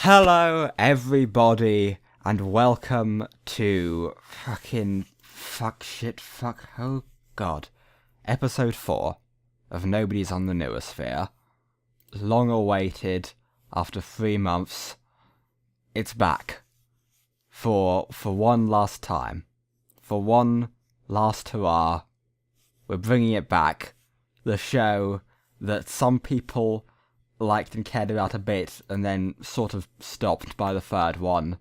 Hello, everybody, and welcome to oh god, episode 4 of Nobodies on the Noosphere. Long awaited, after 3 months, it's back. For one last time. For one last hurrah. We're bringing it back. The show that some people liked and cared about a bit, and then sort of stopped by the third one.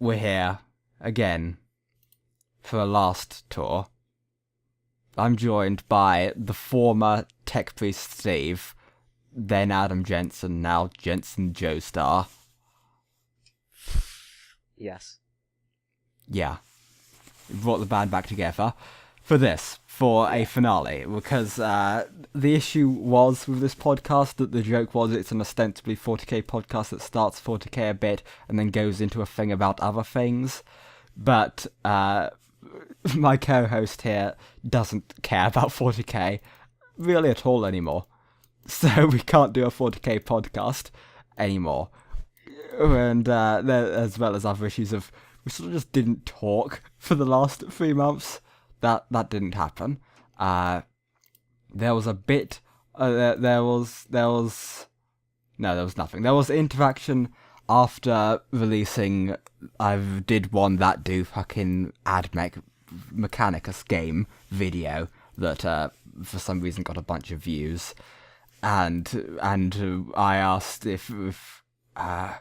We're here, again, for a last tour. I'm joined by the former Tech Priest Steve, then Adam Jensen, now Jensen Joestar. Yes. Yeah. We brought the band back together for a finale, because the issue was with this podcast that the joke was it's an ostensibly 40k podcast that starts 40k a bit and then goes into a thing about other things, but my co-host here doesn't care about 40k really at all anymore, so we can't do a 40k podcast anymore, and as well as other issues of we sort of just didn't talk for the last 3 months. That didn't happen. There was a bit. There was nothing. There was interaction after releasing. I did one that do fucking Mechanicus game video that for some reason got a bunch of views, and I asked if my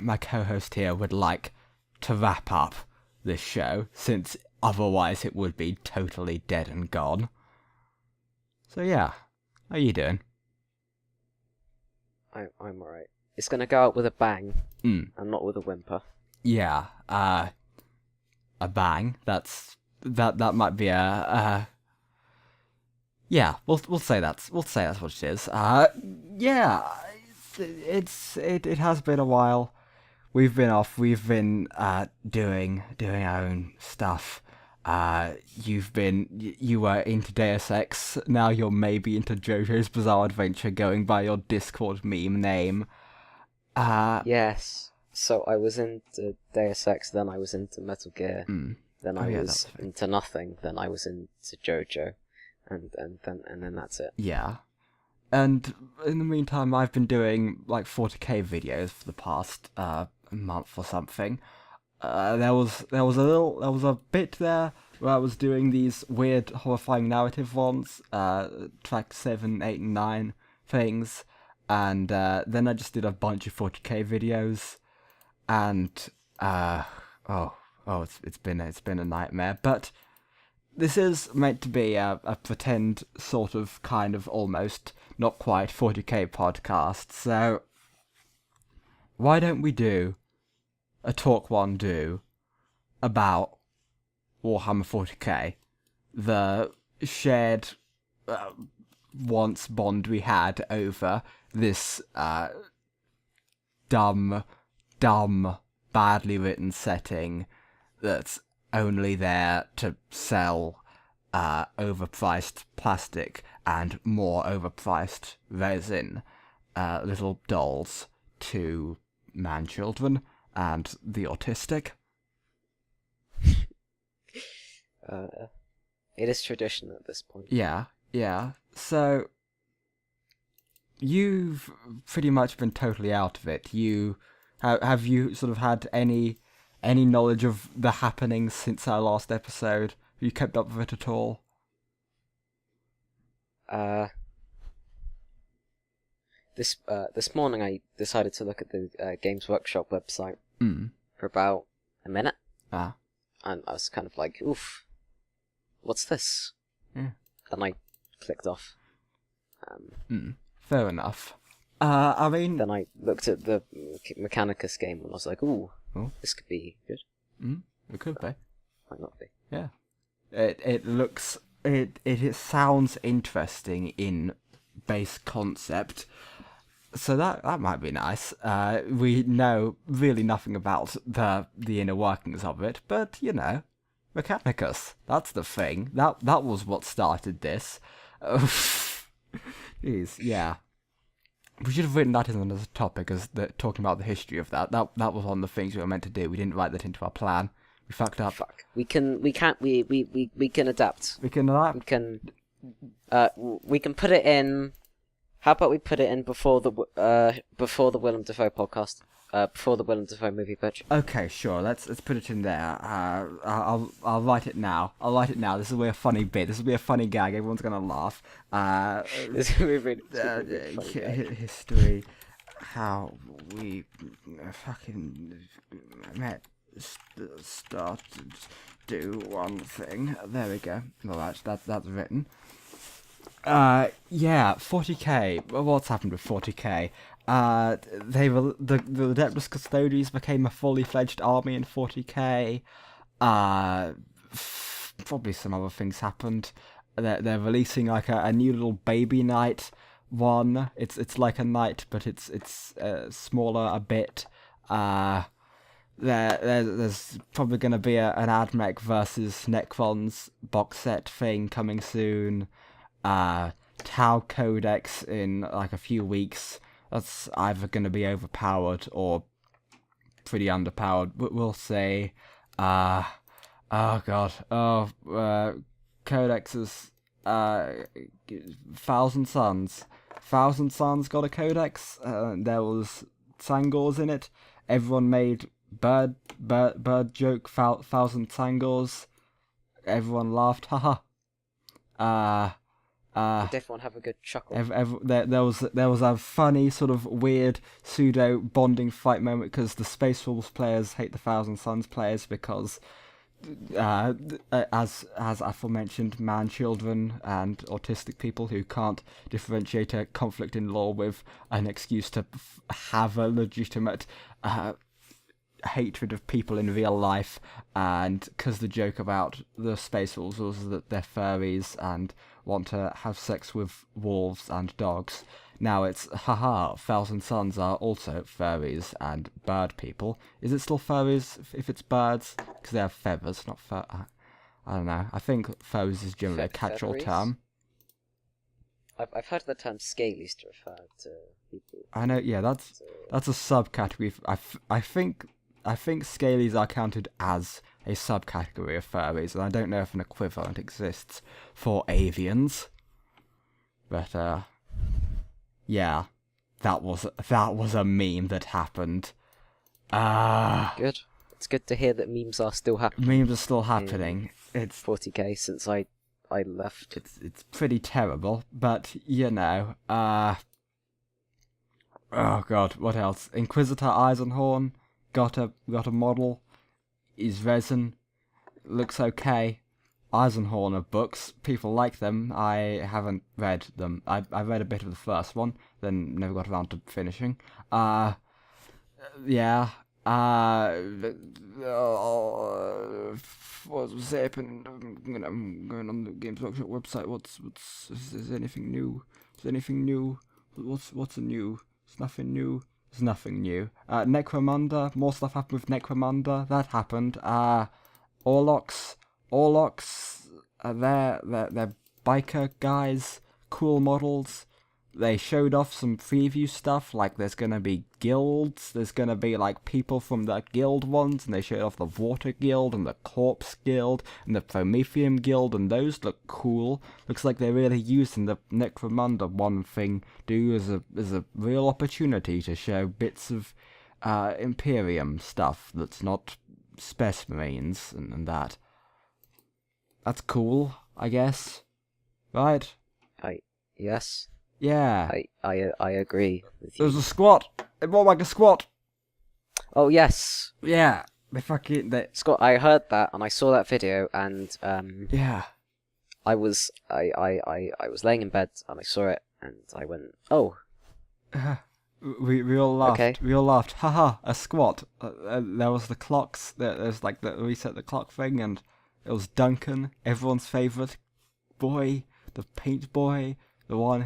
co-host here would like to wrap up this show, since otherwise it would be totally dead and gone. So yeah, how you doing? I'm alright. It's gonna go out with a bang, and not with a whimper. Yeah, a bang. That might be a yeah. We'll say that's what it is. Yeah, it has been a while. We've been off. We've been doing our own stuff. You were into Deus Ex. Now you're maybe into JoJo's Bizarre Adventure, going by your Discord meme name. Yes. So I was into Deus Ex, then I was into Metal Gear, then I was into nothing, then I was into JoJo, and then that's it. Yeah. And in the meantime, I've been doing like 40k videos for the past month or something. There was a bit there where I was doing these weird, horrifying narrative ones, track 7, 8, and 9 things, and then I just did a bunch of 40k videos, and it's been a nightmare. But this is meant to be a pretend sort of, kind of, almost, not quite 40k podcast, so why don't we do a talk one do about Warhammer 40k, the shared once bond we had over this dumb, badly written setting that's only there to sell overpriced plastic and more overpriced resin little dolls to man-children and the autistic. It is tradition at this point. Yeah. So, you've pretty much been totally out of it. Have you sort of had any knowledge of the happenings since our last episode? Have you kept up with it at all? This morning I decided to look at the Games Workshop website for about a minute, and I was kind of like, oof, what's this? Yeah. And I clicked off. Fair enough. I mean, then I looked at the Mechanicus game and I was like, ooh, this could be good. It could be. Might not be. Yeah. It sounds interesting in base concept, so that might be nice. We know really nothing about the inner workings of it, but you know, Mechanicus, that's the thing. That was what started this. Jeez, yeah. We should have written that in as a topic, as talking about the history of that. That was one of the things we were meant to do. We didn't write that into our plan. We fucked up. Fuck. We can adapt. We can adapt. We can put it in. How about we put it in before the Willem Dafoe podcast? Before the Willem Dafoe movie pitch. Okay, sure. Let's put it in there. I'll write it now. This will be a funny bit. This will be a funny gag. Everyone's gonna laugh. This will be really history. How we fucking met. Started do one thing. There we go. Alright, that's written. Yeah, 40k. What's happened with 40k? The Adeptus Custodes became a fully fledged army in 40k. Probably some other things happened. They're releasing like a new little baby knight one. It's like a knight, but it's smaller a bit. There's probably going to be an AdMech versus Necrons box set thing coming soon. Tau Codex in like a few weeks. That's either going to be overpowered or pretty underpowered. We'll see. Oh god. Codexes. Thousand Suns. Thousand Suns got a codex. There was Sangors in it. Everyone made bird joke. Thousand Sangors. Everyone laughed. Haha. Did everyone have a good chuckle? There was a funny sort of weird pseudo bonding fight moment because the Space Wolves players hate the Thousand Suns players because, as aforementioned, man-children and autistic people who can't differentiate a conflict in law with an excuse to have a legitimate hatred of people in real life, and because the joke about the Space Wolves was that they're furries and want to have sex with wolves and dogs. Now it's, haha, Thousand Suns are also furries and bird people. Is it still furries if it's birds? Because they have feathers, not fur. I don't know. I think furries is generally a catch-all term. I've heard the term scalies to refer to people. I know, yeah, that's a subcategory. I think scalies are counted as a subcategory of furries, and I don't know if an equivalent exists for avians. But yeah, that was a meme that happened. Good. It's good to hear that memes are still happening. Memes are still happening. It's 40k since I left. It's pretty terrible, but you know. Oh god, what else? Inquisitor Eisenhorn got a model. Is resin. Looks okay. Eisenhorn of books. People like them. I haven't read them. I read a bit of the first one, then never got around to finishing. Yeah. What's happening? I'm going on the Games Workshop website. Is there anything new? What's new? There's nothing new. There's nothing new. Necromunda, more stuff happened with Necromunda. That happened. Orlox, they're biker guys, cool models. They showed off some preview stuff, like there's gonna be guilds, there's gonna be like people from the guild ones, and they showed off the Water Guild and the Corpse Guild and the Prometheum Guild, and those look cool. Looks like they're really using the Necromunda one thing as a real opportunity to show bits of Imperium stuff that's not Space Marines and that. That's cool, I guess. Right? Yes. Yeah. I agree with you. There was a squat. It more like a squat. Oh yes. Yeah. Scott, I heard that and I saw that video and yeah. I was laying in bed and I saw it and I went, oh. We all laughed. Okay. We all laughed. Haha, a squat. There was the clocks. There's like the reset the clock thing, and it was Duncan, everyone's favourite boy, the paint boy. The one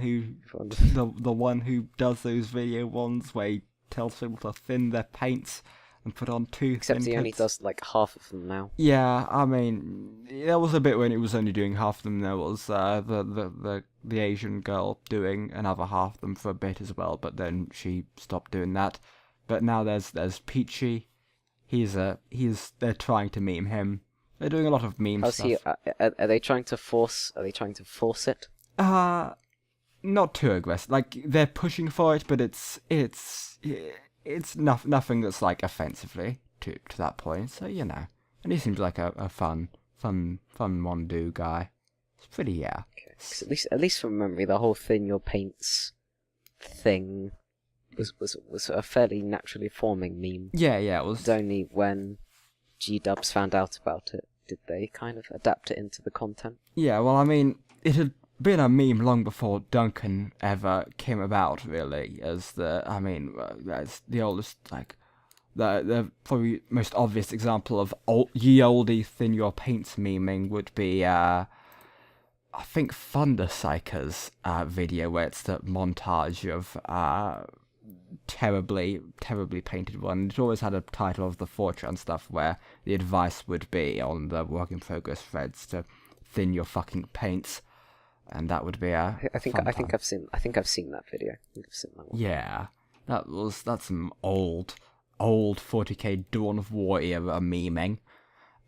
who does those video ones where he tells people to thin their paints. and put on 2 Except thin he only coats. does like half of them now. Yeah, I mean, there was a bit when he was only doing half of them. There was the Asian girl doing another half of them for a bit as well, but then she stopped doing that. But now there's Peachy. They're trying to meme him. They're doing a lot of meme stuff. Are they trying to force? Are they trying to force it? Not too aggressive. Like, they're pushing for it, but it's nothing that's like offensively to that point. So and he seems like a fun one do guy. It's pretty Okay. At least from memory, the whole thin your paints thing was a fairly naturally forming meme. Yeah, it was. It's only when G-dubs found out about it did they kind of adapt it into the content. Yeah, well, I mean, it had been a meme long before Duncan ever came about, really, as the oldest, like, the probably most obvious example of ye olde thin your paints memeing would be, I think Thundercycler's video, where it's the montage of terribly painted one. It always had a title of the 4chan stuff where the advice would be on the work in progress threads to thin your fucking paints, and that would be I think I've seen that video. I've seen that one. Yeah, that's some old 40k Dawn of War era memeing.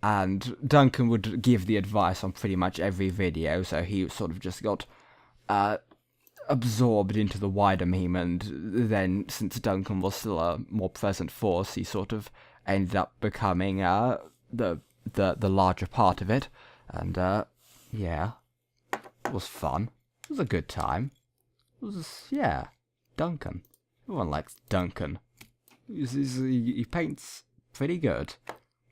And Duncan would give the advice on pretty much every video, so he sort of just got absorbed into the wider meme, and then since Duncan was still a more present force, he sort of ended up becoming the larger part of it. And it was fun. It was a good time. Duncan. Everyone likes Duncan. He paints pretty good.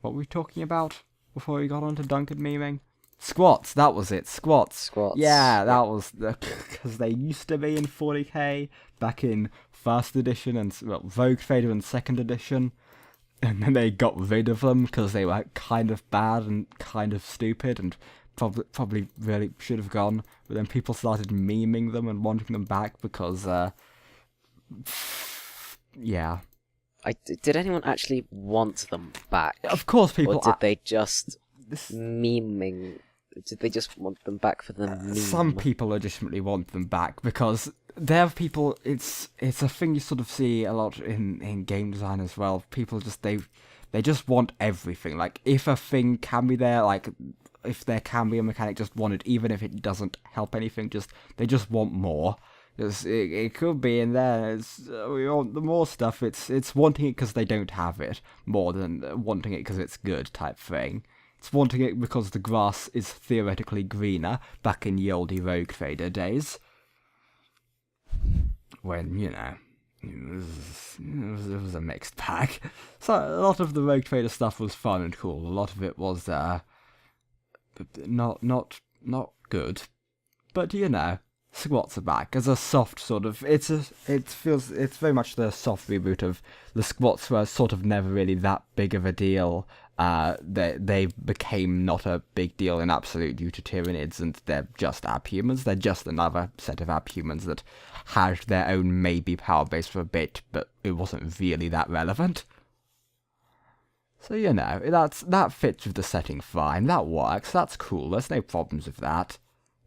What were we talking about before we got onto Duncan memeing? Squats, that was it. Squats. Yeah, that was because they used to be in 40k back in 1st edition and Vogue Fader in 2nd edition, and then they got rid of them because they were kind of bad and kind of stupid and probably really should have gone. But then people started memeing them and wanting them back because, Did anyone actually want them back? Of course, people. Or did they just memeing? Did they just want them back for the meme? Some people legitimately want them back because there are people. It's a thing you sort of see a lot in game design as well. People just they just want everything. Like, if a thing can be there, like if there can be a mechanic, just want it, even if it doesn't help anything. They just want more. It could be in there. We want the more stuff. It's wanting it because they don't have it more than wanting it because it's good type thing. It's wanting it because the grass is theoretically greener back in the old Rogue Fader days. When, it was a mixed bag. So a lot of the Rogue Fader stuff was fun and cool. A lot of it was not good. But Squats are back as a soft sort of. It's very much the soft reboot of the Squats were sort of never really that big of a deal. They became not a big deal in absolute due to Tyranids, and they're just abhumans. They're just another set of abhumans that had their own maybe power base for a bit, but it wasn't really that relevant. So that fits with the setting fine. That works. That's cool. There's no problems with that.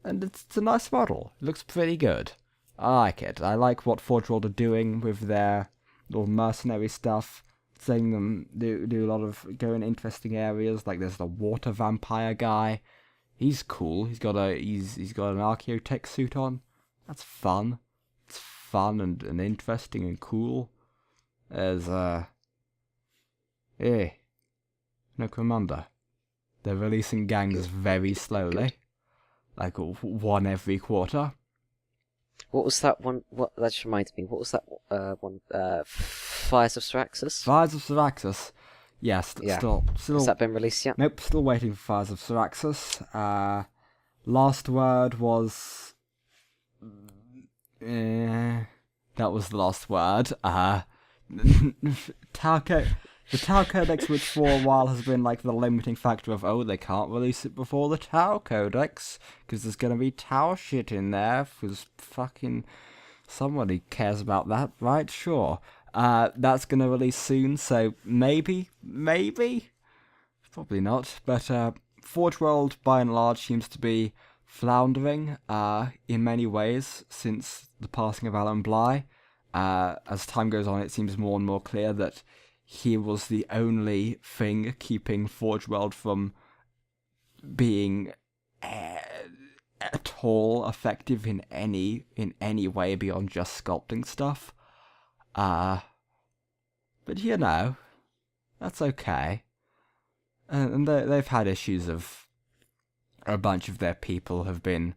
And it's a nice model. It looks pretty good. I like it. I like what Forge World are doing with their little mercenary stuff. Seeing them do a lot of go in interesting areas. Like there's the water vampire guy. He's cool. He's got an archaeotech suit on. That's fun. It's fun and interesting and cool. There's no commander. They're releasing gangs very slowly. Like one every quarter. What was that one? That just reminds me. What was that one? Fires of Syraxis? Fires of Syraxis. Yes, still. Has that been released yet? Nope, still waiting for Fires of Syraxis. Last word was. That was the last word. The Tau Codex, which for a while has been like the limiting factor of, they can't release it before the Tau Codex, because there's going to be Tau shit in there, because fucking somebody cares about that, right? Sure. That's going to release soon, so maybe, probably not. But Forge World, by and large, seems to be floundering in many ways since the passing of Alan Bligh. As time goes on, it seems more and more clear that he was the only thing keeping Forge World from being at all effective in any way beyond just sculpting stuff. But you know, that's okay. And they've had issues of a bunch of their people have been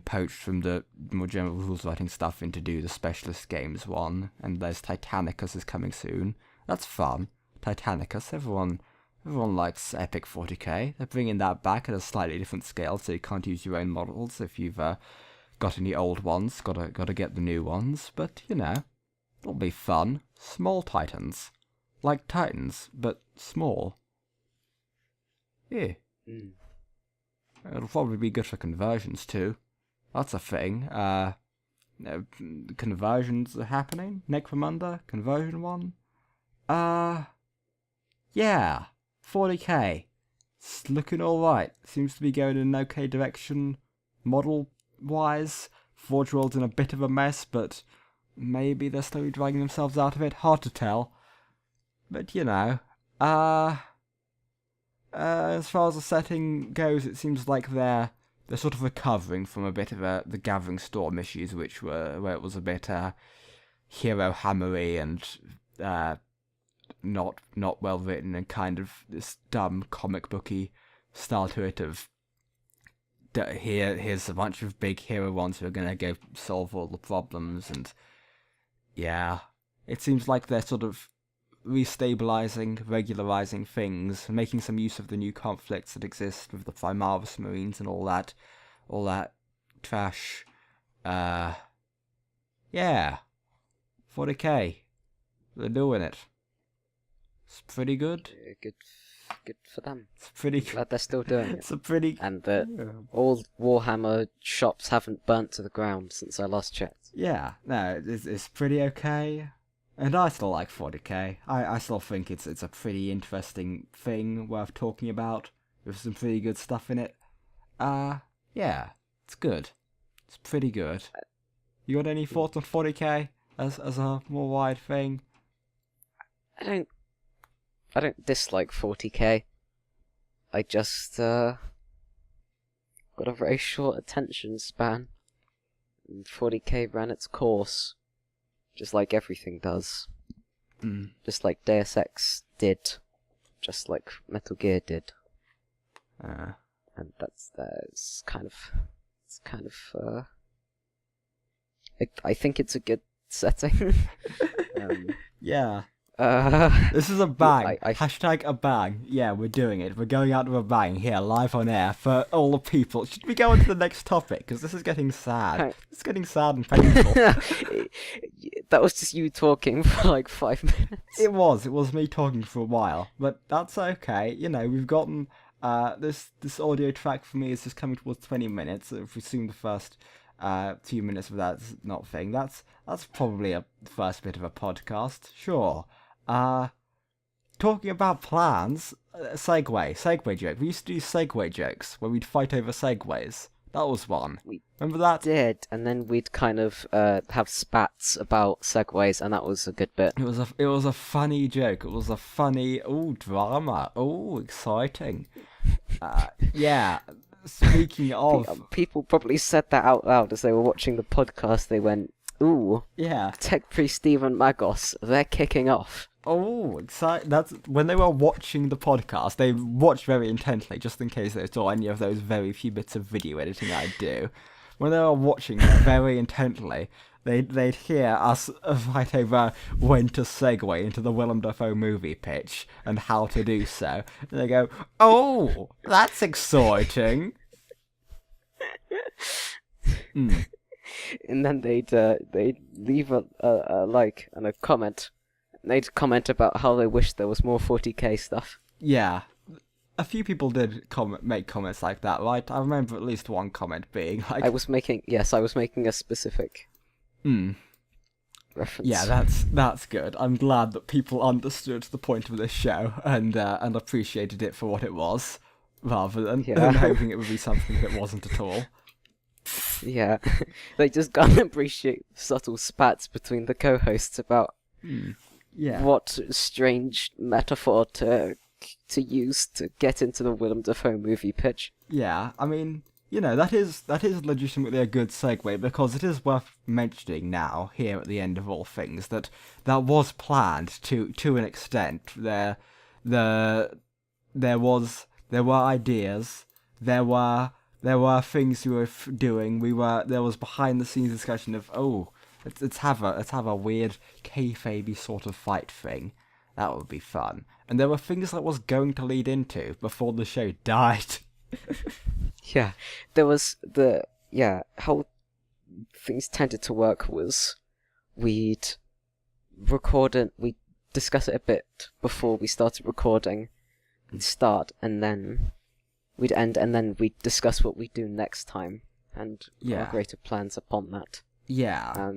poached from the more general rules writing stuff into do the specialist games one, and there's Titanicus is coming soon. That's fun. Titanicus, everyone likes Epic 40k. They're bringing that back at a slightly different scale, so you can't use your own models if you've got any old ones. Gotta get the new ones, but you know, it'll be fun. Small Titans, like Titans, but small. Yeah. It'll probably be good for conversions too. That's a thing. Conversions are happening. Necromunda conversion one. Yeah. 40k. It's looking alright. Seems to be going in an okay direction model-wise. Forge World's in a bit of a mess, but maybe they're slowly dragging themselves out of it. Hard to tell. But, you know. As far as the setting goes, it seems like they're sort of recovering from a bit of the Gathering Storm issues, where it was a bit hero hammery and not well written, and kind of this dumb comic booky style to it of here's a bunch of big hero ones who are gonna go solve all the problems, and yeah, it seems like they're sort of restabilizing, regularizing things, making some use of the new conflicts that exist with the Primaris Marines and all that trash. Yeah, 40k, they're doing it. It's pretty good. Good for them. It's pretty. Glad they're still doing it. It's a pretty. And that all Warhammer shops haven't burnt to the ground since I last checked. Yeah, no, it's pretty okay. And I still like 40k. I still think it's a pretty interesting thing worth talking about, with some pretty good stuff in it. Yeah, it's good. It's pretty good. You got any thoughts on 40k as a more wide thing? I don't dislike 40k. I just got a very short attention span. And 40k ran its course. Just like everything does. Just like Deus Ex did. Just like Metal Gear did. And that's kind of I think it's a good setting. Yeah. This is a bang. Hashtag a bang. Yeah, we're doing it. We're going out with a bang here, live on air, for all the people. Should we go on to the next topic? Because this is getting sad. It's getting sad and painful. That was just you talking for like 5 minutes. It was me talking for a while. But that's okay. You know, we've gotten... this audio track for me is just coming towards 20 minutes. If we assume the first... 2 minutes of that's not thing. That's probably a first bit of a podcast. Sure. Talking about plans, segue joke. We used to do segue jokes where we'd fight over segways. That was one. Remember that? Did, and then we'd kind of have spats about segways, and that was a good bit. It was a funny joke. It was a funny drama. Exciting. Yeah. Speaking of... People probably said that out loud as they were watching the podcast. They went, ooh, yeah, Tech Priest Steve and Magos, they're kicking off. Exciting. That's when they were watching the podcast, they watched very intently, just in case they saw any of those very few bits of video editing I do. When they were watching very intently, they'd hear us fight over when to segue into the Willem Dafoe movie pitch and how to do so. And they go, oh, that's exciting. And then they'd leave a like and a comment. They'd comment about how they wish there was more 40k stuff. Yeah. A few people did make comments like that, right? I remember at least one comment being like... I was making a specific reference. Yeah, that's good. I'm glad that people understood the point of this show and appreciated it for what it was, rather than hoping it would be something that it wasn't at all. Yeah, they just can't appreciate subtle spats between the co-hosts about what strange metaphor to use to get into the Willem Dafoe movie pitch. Yeah, I mean, that is legitimately a good segue, because it is worth mentioning now, here at the end of all things, that was planned to an extent. There were ideas, there were things we were doing. There was behind the scenes discussion of, let's have a weird kayfabe sort of fight thing. That would be fun. And there were things that was going to lead into before the show died. Yeah, there was how things tended to work was we'd record it, we'd discuss it a bit before we started recording, we'd start, and then we'd end, and then we'd discuss what we'd do next time, and our greater plans upon that. Yeah.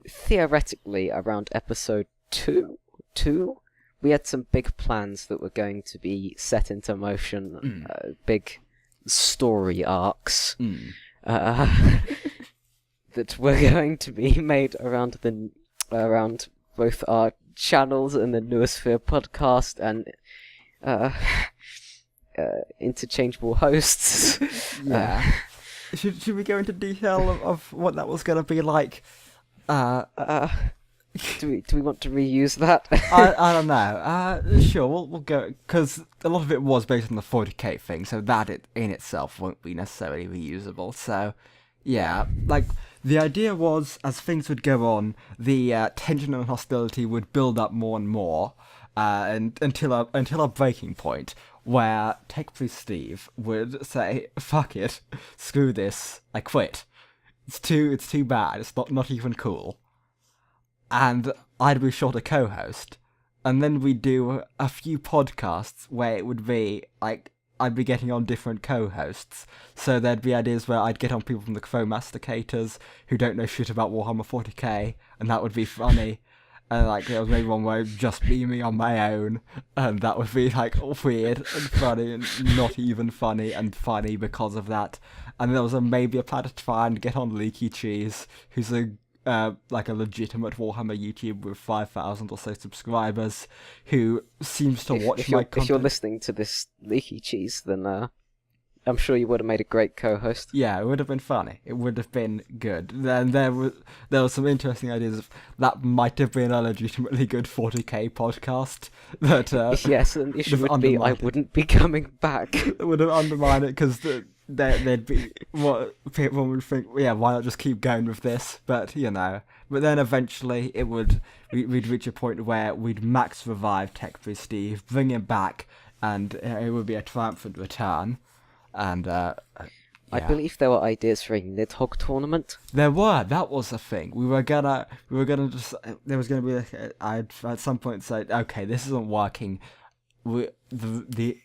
Theoretically, around episode two, we had some big plans that were going to be set into motion, big story arcs that were going to be made around both our channels and the Noosphere podcast and interchangeable hosts. Yeah. Should we go into detail of what that was going to be like? Do we want to reuse that? I don't know. Sure, we'll go, because a lot of it was based on the 40k thing, so that in itself won't be necessarily reusable. So, yeah, the idea was, as things would go on, the tension and hostility would build up more and more, and until a breaking point where Tech Priest Steve would say, "Fuck it, screw this, I quit. It's too bad. It's not even cool." And I'd be sure to co-host, and then we'd do a few podcasts where it would be I'd be getting on different co-hosts. So there'd be ideas where I'd get on people from the Crow Masticators who don't know shit about Warhammer 40k, and that would be funny. And there was maybe one where it'd just be me on my own, and that would be weird and funny and not even funny, and funny because of that. And there was maybe a plan to try and get on Leaky Cheese, who's a legitimate Warhammer YouTuber with 5,000 or so subscribers, who seems to watch my content. If you're listening to this, Leaky Cheese, then I'm sure you would have made a great co-host. Yeah, it would have been funny. It would have been good. Then there were some interesting ideas of that might have been a legitimately good 40k podcast. That yes, and the issue would be I wouldn't be coming back. It would have undermined it, because there'd be what people would think. Yeah, why not just keep going with this? But but then eventually we'd reach a point where we'd max revive Tech Priest Steve, bring him back, and it would be a triumphant return. And I believe there were ideas for a Nidhogg tournament. There were. That was a thing. We were gonna just. There was gonna be. I'd at some point say, okay, this isn't working. The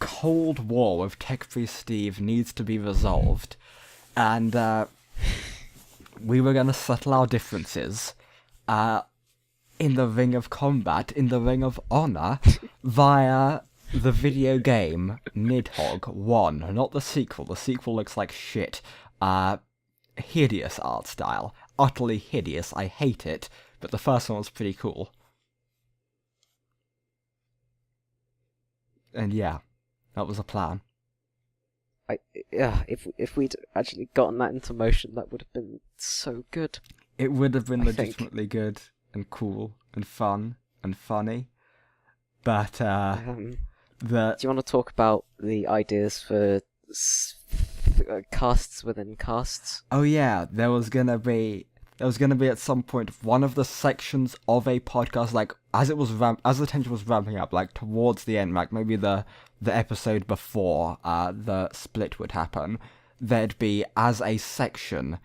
Cold War with Tech Priest Steve needs to be resolved, and we were gonna settle our differences, in the ring of combat, in the ring of honor, via the video game Nidhogg 1, not the sequel. The sequel looks like shit. Hideous art style. Utterly hideous. I hate it. But the first one was pretty cool. And yeah, that was a plan. If we'd actually gotten that into motion, that would have been so good. It would have been legitimately good and cool and fun and funny. But do you want to talk about the ideas for casts within casts? Oh yeah, there was gonna be at some point one of the sections of a podcast, as the tension was ramping up, towards the end, maybe the episode before the split would happen, there'd be, as a section,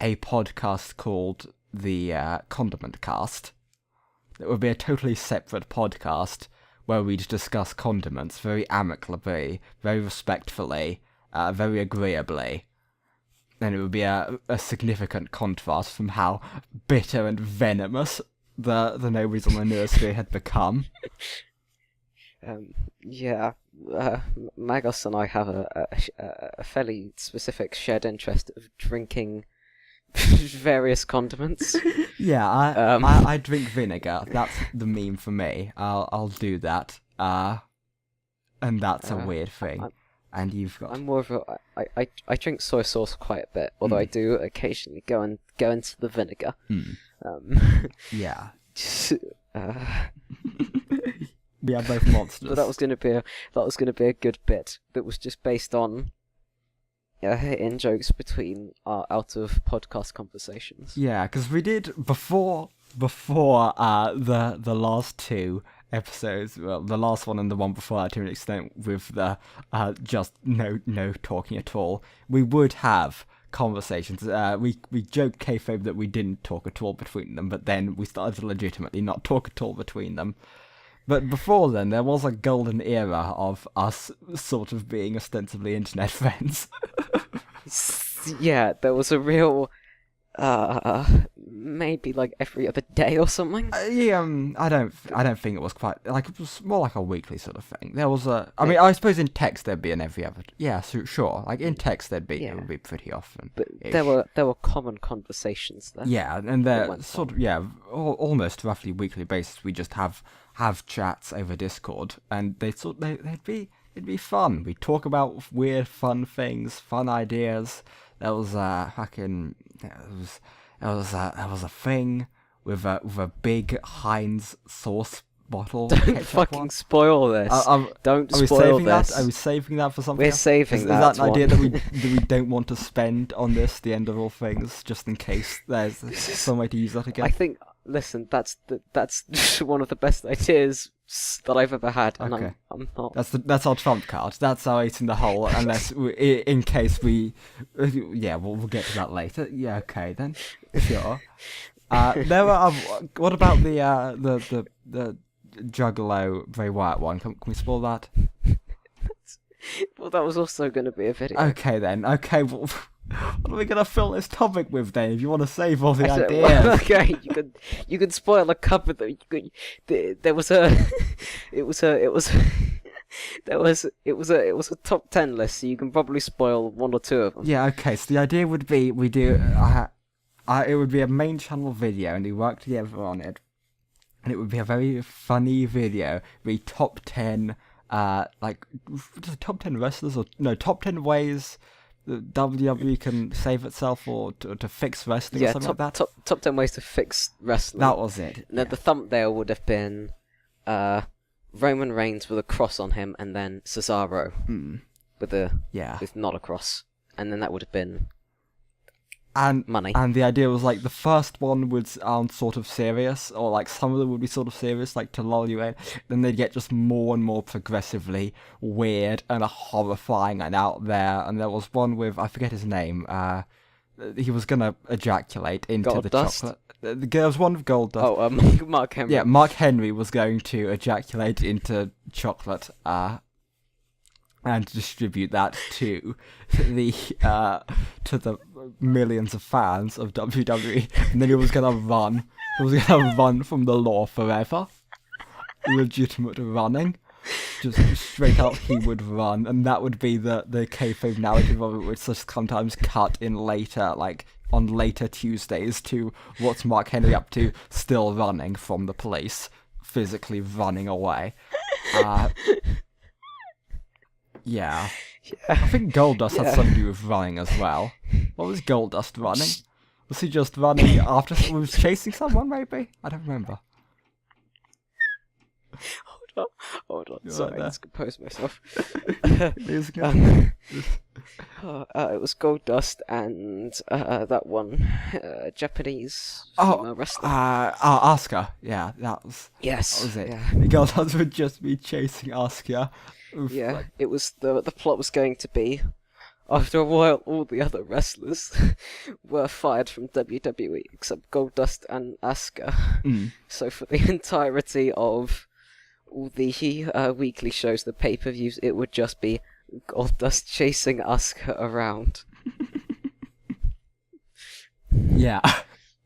a podcast called the Condiment Cast. It would be a totally separate podcast where we'd discuss condiments very amicably, very respectfully, very agreeably. then it would be a significant contrast from how bitter and venomous the Nobodies on the Noosphere had become. Magos and I have a fairly specific shared interest of drinking various condiments. Yeah, I drink vinegar. That's the meme for me. I'll do that. And that's a weird thing. And you've got. I'm more of a. I drink soy sauce quite a bit, although I do occasionally go into the vinegar. Yeah. We are both monsters. But that was going to be a good bit that was just based on in jokes between our out of podcast conversations. Yeah, because we did before the last two episodes, well, the last one and the one before that to an extent, with the just no talking at all. We would have conversations. We joked kayfabe that we didn't talk at all between them, but then we started to legitimately not talk at all between them. But before then, there was a golden era of us sort of being ostensibly internet friends. Yeah, there was a real, maybe like every other day or something. I don't think it was quite like, it was more like a weekly sort of thing. There was I mean, I suppose in text there'd be an every other. Yeah, sure. Like in text there'd be, it would be pretty often. But there were common conversations there. Yeah, and they're sort of almost roughly weekly basis. We just have chats over Discord, and it'd be fun. We talk about weird, fun things, fun ideas. There was a thing with a big Heinz sauce bottle. Don't fucking spoil this. Don't spoil this. Are we saving that for something? We're saving that. Is that an idea that we don't want to spend on this, the end of all things, just in case there's some way to use that again? I think. Listen, that's one of the best ideas that I've ever had, and okay. I'm not. That's our trump card. That's our ace in the hole. Unless in case we'll get to that later. Yeah, okay then. Sure. There were. What about the Juggalo Bray Wyatt one? Can we spoil that? Well, that was also going to be a video. Okay then. Okay. Well, what are we gonna fill this topic with then? If you want to save all the ideas, okay, you could spoil a couple. There was a top 10 list, so you can probably spoil one or two of them. Yeah, okay. So the idea would be it would be a main channel video, and we work together on it, and it would be a very funny video. It'd be top 10, top 10 wrestlers, or no, top 10 ways the WWE can save itself, or to fix wrestling, or something like that. Top 10 ways to fix wrestling. That was it. Now, the thumbnail would have been Roman Reigns with a cross on him, and then Cesaro with not a cross, and then that would have been money. And the idea was like the first one would sound sort of serious, or like some of them would be sort of serious, like to lull you in. Then they'd get just more and more progressively weird and horrifying and out there. And there was one with, I forget his name. He was gonna ejaculate into Gold the Dust? chocolate. There was one with Gold Dust. Oh, Mark Henry. Yeah, Mark Henry was going to ejaculate into chocolate. And distribute that to the millions of fans of WWE, and then he was gonna run. He was gonna run from the law forever. Legitimate running, just straight up. He would run, and that would be the kayfabe narrative of it, which just sometimes cut in later, like on later Tuesdays, to what's Mark Henry up to, still running from the police, physically running away. Yeah. I think Goldust had something to do with running as well. What was Goldust running? Was he just running after someone was chasing someone, maybe? I don't remember. Hold on. Sorry, let's compose myself. It was Goldust and that one Japanese female wrestler. Asuka. Yeah, that was it. Yeah. Goldust would just be chasing Asuka. Oof, yeah, it was the plot was going to be, after a while, all the other wrestlers were fired from WWE except Goldust and Asuka. So for the entirety of all the weekly shows, the pay-per-views, it would just be Goldust chasing Asuka around. Yeah,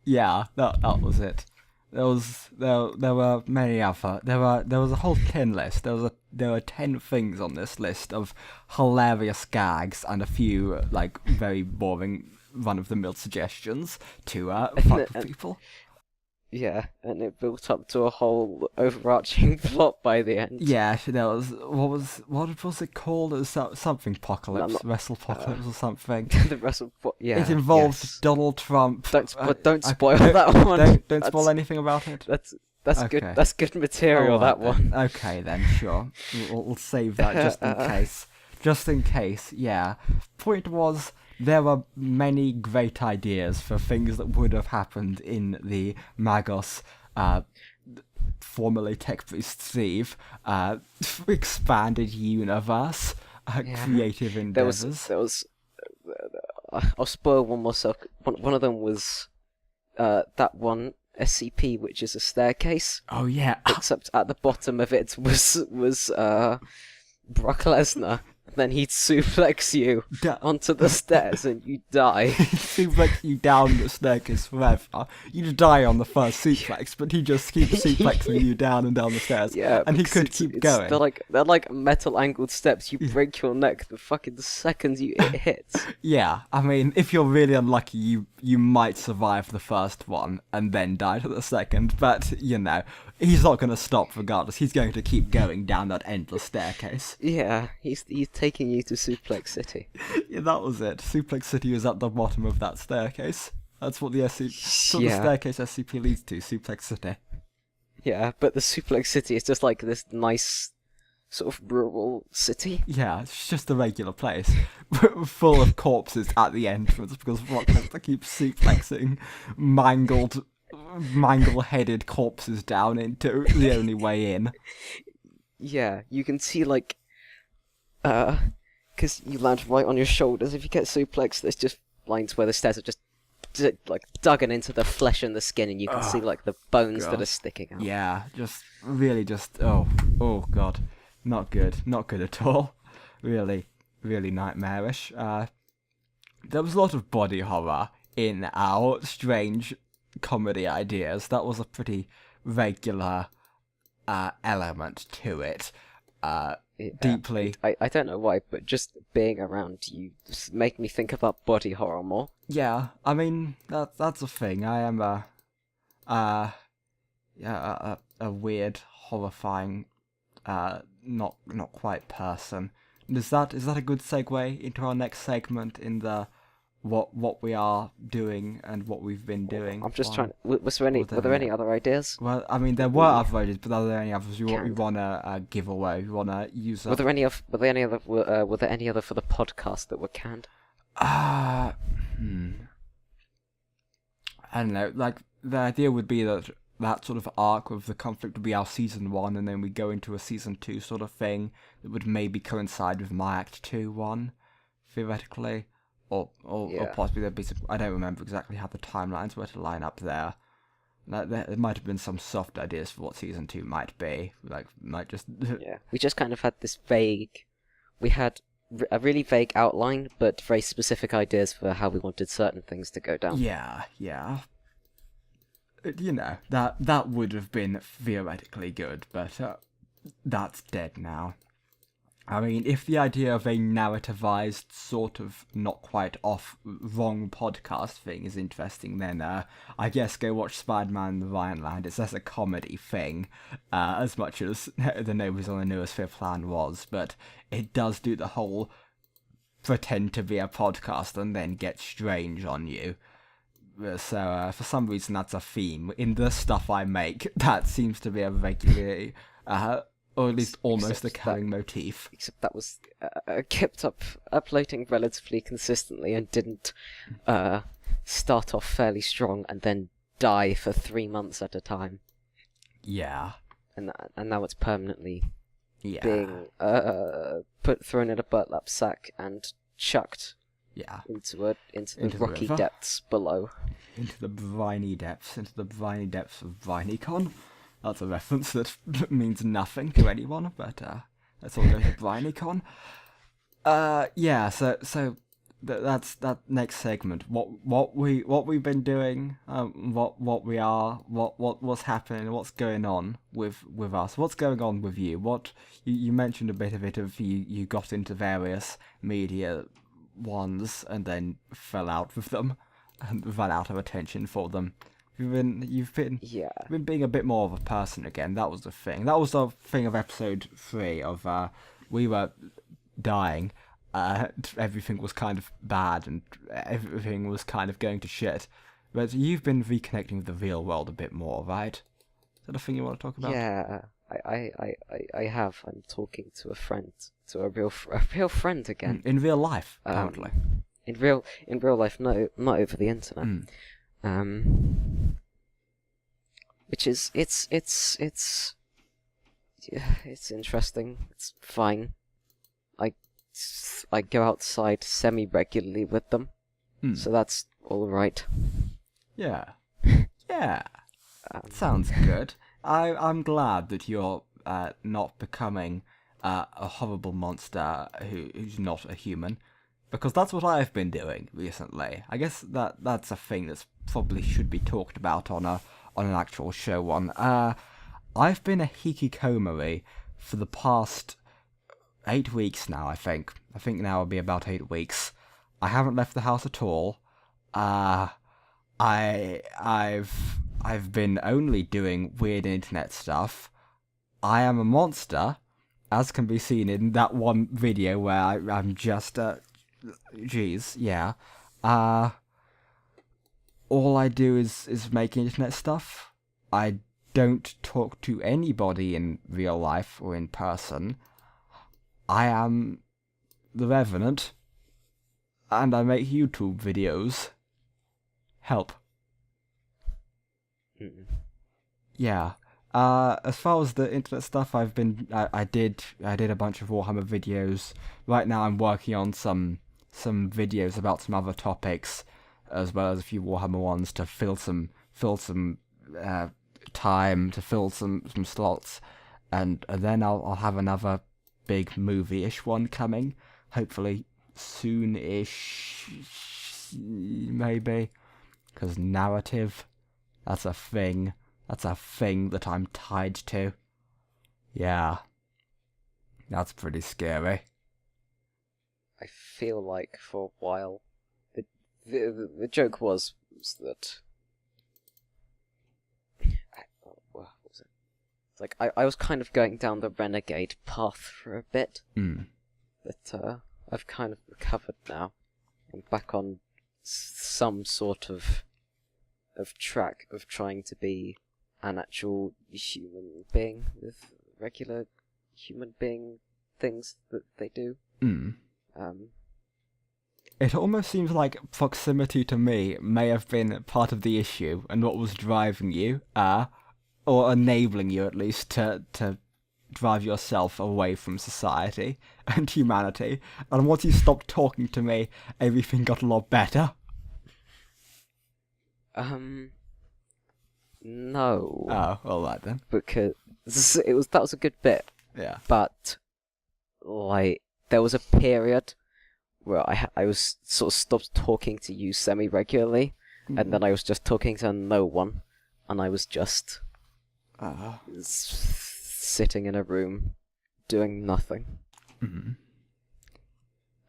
yeah, that was it. There were many other. There was a whole 10 list. There were 10 things on this list of hilarious gags and a few like very boring run of the mill suggestions to fuck with people. Yeah, and it built up to a whole overarching plot by the end. Yeah, there was what was it called? It was something apocalypse, WrestlePocalypse or something. The yeah. It involved Donald Trump. Don't spoil that one. Don't spoil anything about it. That's okay. Good. That's good material. That one. Okay then, sure. We'll save that just in case. Just in case, yeah. Point was, there were many great ideas for things that would have happened in the Magos, formerly Tech Priest Steve, expanded universe, creative endeavors. There was. I'll spoil one more. One of them was that one SCP, which is a staircase. Oh yeah. Except at the bottom of it was Brock Lesnar. Then he'd suplex you onto the stairs and you die. Suplex you down the staircase forever. You'd die on the first suplex, but he just keeps suplexing you down and down the stairs. Yeah, and he could keep going. They're like metal angled steps. You break your neck the fucking second it hits. Yeah, I mean, if you're really unlucky, you might survive the first one and then die to the second. But you know, he's not going to stop regardless. He's going to keep going down that endless staircase. Yeah, he's taking you to Suplex City. Yeah, that was it. Suplex City was at the bottom of that staircase. That's what the staircase SCP leads to, Suplex City. Yeah, but the Suplex City is just like this nice sort of rural city. Yeah, it's just a regular place full of corpses at the entrance because Rock Lesnar keeps suplexing mangle-headed corpses down into the only way in. Yeah, you can see like, because you land right on your shoulders. If you get suplexed, there's just lines where the stairs are just like dug into the flesh and the skin, and you can see like the bones that are sticking out. Yeah, oh god, not good at all. Really nightmarish. There was a lot of body horror in our strange comedy ideas. That was a pretty regular element to it. Deeply. I don't know why, but just being around you just make me think about body horror more. Yeah, I mean that's a thing. I am a weird, horrifying, not quite person. Is that a good segue into our next segment in the what we are doing and what we've been doing? I'm just trying. Were there any other ideas? Well, I mean, there were other ideas, but are there any others you want to give away? You want to use? Were there any other for the podcast that were canned? I don't know. Like the idea would be that sort of arc of the conflict would be our season 1, and then we go into a season 2 sort of thing that would maybe coincide with my Act 2 one, theoretically. Or possibly there'd be some, I don't remember exactly how the timelines were to line up there. There might have been some soft ideas for what season 2 might be. Yeah, we just kind of had this vague. We had a really vague outline, but very specific ideas for how we wanted certain things to go down. Yeah. You know, that would have been theoretically good, but that's dead now. I mean, if the idea of a narrativized, sort of not quite wrong podcast thing is interesting, then I guess go watch Spider-Man and the Violent It's as a comedy thing, as much as the Nobodies on the Noosphere plan was, but it does do the whole pretend to be a podcast and then get strange on you. So, for some reason, that's a theme. In the stuff I make, that seems to be a regularly... or at least almost a carrying motif. Except that was kept uploading relatively consistently and didn't start off fairly strong and then die for 3 months at a time. Yeah. And now it's permanently being thrown in a burlap sack and chucked into the rocky depths below. Into the briny depths of VinyCon. That's a reference that means nothing to anyone, but let's all go to BrinyCon. So that's that next segment. What we've been doing, what we are, what's happening, what's going on with us, what's going on with you. What you mentioned a bit of it. Of you got into various media ones and then fell out with them, and ran out of attention for them. You've been being a bit more of a person again. That was the thing. That was the thing of episode 3 of we were dying. Everything was kind of bad and everything was kind of going to shit. But you've been reconnecting with the real world a bit more, right? Is that a thing you want to talk about? Yeah, I have. I'm talking to a friend, to a real friend again. In real life, apparently. In real life, no, not over the internet. Which is it's interesting. It's fine. I go outside semi-regularly with them, so that's all right. Yeah. Sounds good. I'm glad that you're not becoming a horrible monster who's not a human, because that's what I've been doing recently. I guess that's a thing that probably should be talked about on an actual show one. I've been a hikikomori for the past 8 weeks now, I think. I think now it'll be about 8 weeks. I haven't left the house at all. I've been only doing weird internet stuff. I am a monster, as can be seen in that one video where I'm just all I do is make internet stuff. I don't talk to anybody in real life or in person. I am the Revenant, and I make YouTube videos. Help. Yeah. As far as the internet stuff, I did a bunch of Warhammer videos. Right now, I'm working on some videos about some other topics, as well as a few Warhammer ones to fill some time, to fill some slots, and then I'll have another big movie-ish one coming, hopefully soon-ish, maybe, because narrative, that's a thing that I'm tied to. Yeah, that's pretty scary. I feel like for a while, the joke was that what was it? Like I was kind of going down the renegade path for a bit, but I've kind of recovered now. I'm back on some sort of track of trying to be an actual human being with regular human being things that they do. It almost seems like proximity to me may have been part of the issue and what was driving you, or enabling you at least to drive yourself away from society and humanity. And once you stopped talking to me, everything got a lot better. No. Oh, all right then. Because that was a good bit. Yeah. But like there was a period where I was sort of stopped talking to you semi-regularly, and then I was just talking to no one, and I was just sitting in a room doing nothing.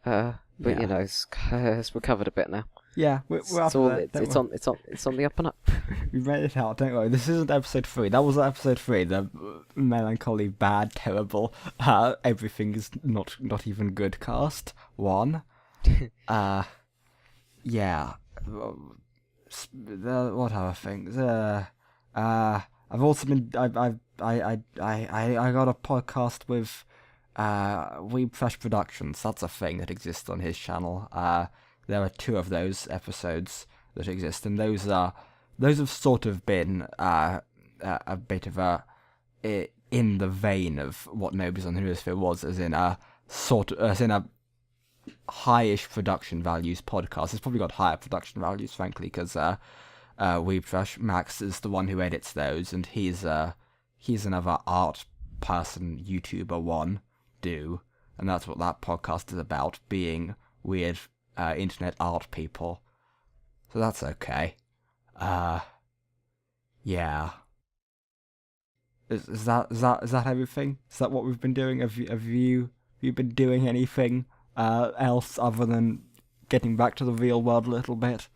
But you know, it's recovered a bit now. Yeah, we're up there. It's on the up and up. We made it out, don't worry. This isn't episode 3. That was episode 3, the melancholy, bad, terrible, everything is not even good cast 1. Yeah. What other things? I've also been I got a podcast with Weeb Fresh Productions. That's a thing that exists on his channel. There are 2 of those episodes that exist, and those have sort of been a bit of a in the vein of what Nobodies on the Noosphere was, as in a high-ish production values podcast. It's probably got higher production values, frankly, because Weeb Fresh Max is the one who edits those, and he's another art person, YouTuber one, and that's what that podcast is about, being weird internet art people. So that's okay. Yeah. Is that everything? Is that what we've been doing? Have you been doing anything else other than getting back to the real world a little bit?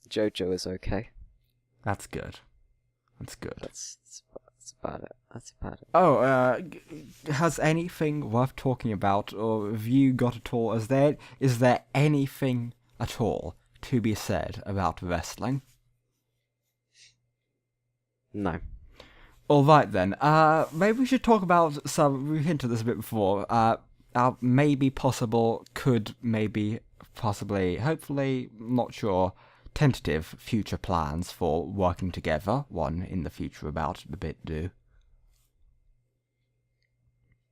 Jojo is okay. That's good. That's good. That's about it. That's about it. Oh, has anything worth talking about, or have you got at all? Is there anything at all to be said about wrestling? No. All right then. Maybe we should talk about some. We hinted this a bit before. Our maybe possible, could maybe possibly, hopefully, not sure, tentative future plans for working together. One in the future about the bit do.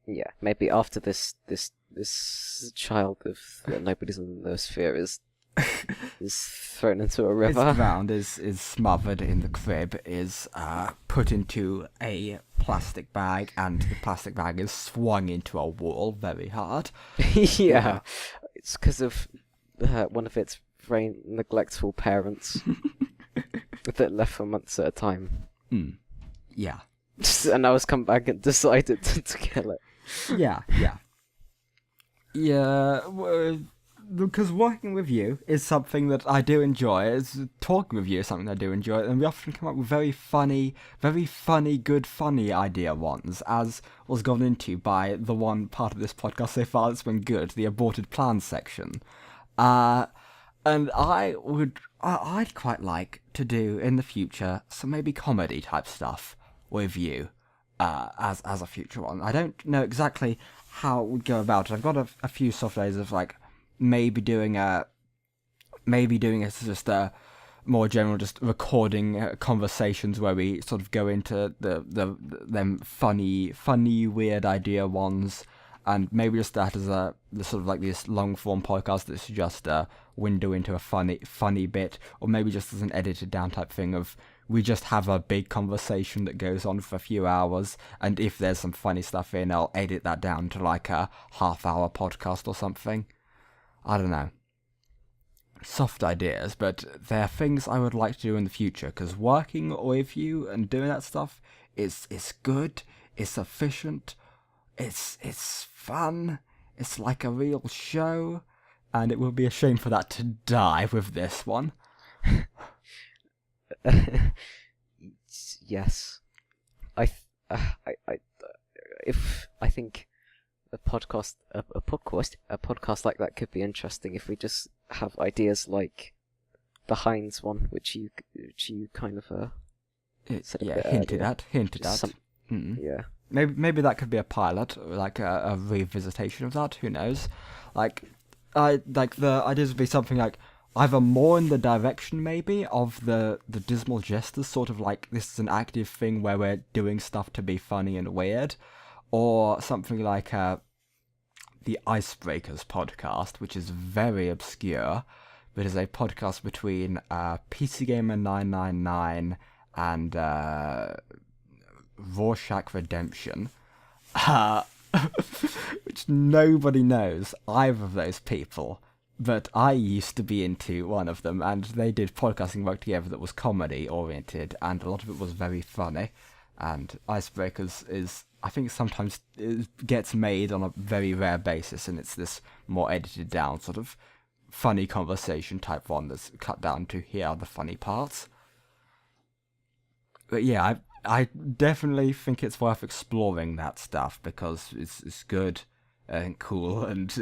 Yeah, maybe after this child of Nobodies in the Noosphere is thrown into a river. Is drowned, is smothered in the crib, is put into a plastic bag, and the plastic bag is swung into a wall very hard. Yeah, it's because of one of its very neglectful parents that left for months at a time. Yeah. And now has come back and decided to kill it. Yeah. Because working with you is something that I do enjoy. Talking with you is something I do enjoy, and we often come up with very funny, good, funny idea ones, as was gone into by the one part of this podcast so far that's been good, the aborted plans section. And I'd quite like to do in the future some maybe comedy type stuff with you, as a future one. I don't know exactly how it would go about it. I've got a few soft ideas of like maybe doing it just a more general, just recording conversations where we sort of go into them funny weird idea ones, and maybe just that as the sort of like this long form podcast that's just a window into a funny bit, or maybe just as an edited down type thing of we just have a big conversation that goes on for a few hours, and if there's some funny stuff in, I'll edit that down to like a half-hour podcast or something. I don't know. Soft ideas, but they're things I would like to do in the future, because working with you and doing that stuff is good, it's efficient, it's fun, it's like a real show, and it would be a shame for that to die with this one. Yes, I think a podcast like that could be interesting if we just have ideas like the Heinz one, which you kind of hinted at. Yeah. Maybe that could be a pilot, like a revisitation of that. Who knows? The ideas would be something like either more in the direction maybe of the Dismal Jesters, sort of like this is an active thing where we're doing stuff to be funny and weird, or something like the Icebreakers podcast, which is very obscure, but is a podcast between PC Gamer 999 and Rorschach Redemption, which nobody knows either of those people. But I used to be into one of them, and they did podcasting work together that was comedy-oriented, and a lot of it was very funny. And Icebreakers is, I think sometimes it gets made on a very rare basis, and it's this more edited down, sort of funny conversation type one that's cut down to here are the funny parts. But yeah, I definitely think it's worth exploring that stuff, because it's good and cool, and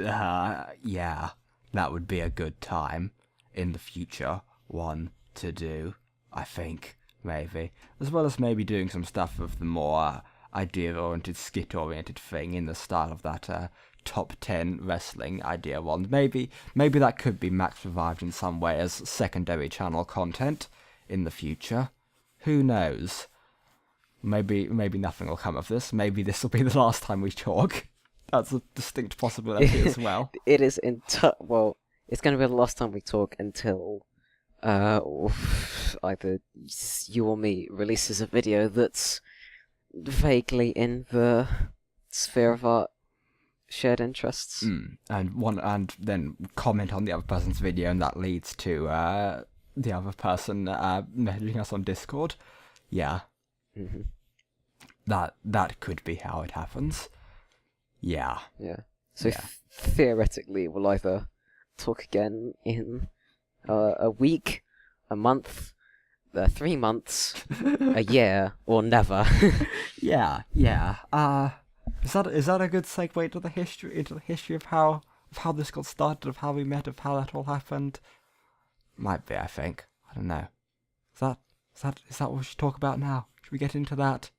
yeah. That would be a good time in the future one to do, I think, maybe. As well as maybe doing some stuff of the more idea-oriented, skit-oriented thing in the style of that top 10 wrestling idea one. Maybe that could be max revived in some way as secondary channel content in the future. Who knows? Maybe nothing will come of this. Maybe this will be the last time we talk. That's a distinct possibility as well. It is well, it's going to be the last time we talk until either you or me releases a video that's vaguely in the sphere of art shared interests. And then comment on the other person's video, and that leads to the other person messaging us on Discord. Yeah. Mm-hmm. That could be how it happens. Yeah. Yeah. So theoretically, we'll either talk again in a week, a month, 3 months, a year, or never. Yeah. Is that a good segue into the history of how this got started, of how we met, of how that all happened? Might be, I think. I don't know. Is that what we should talk about now? Should we get into that?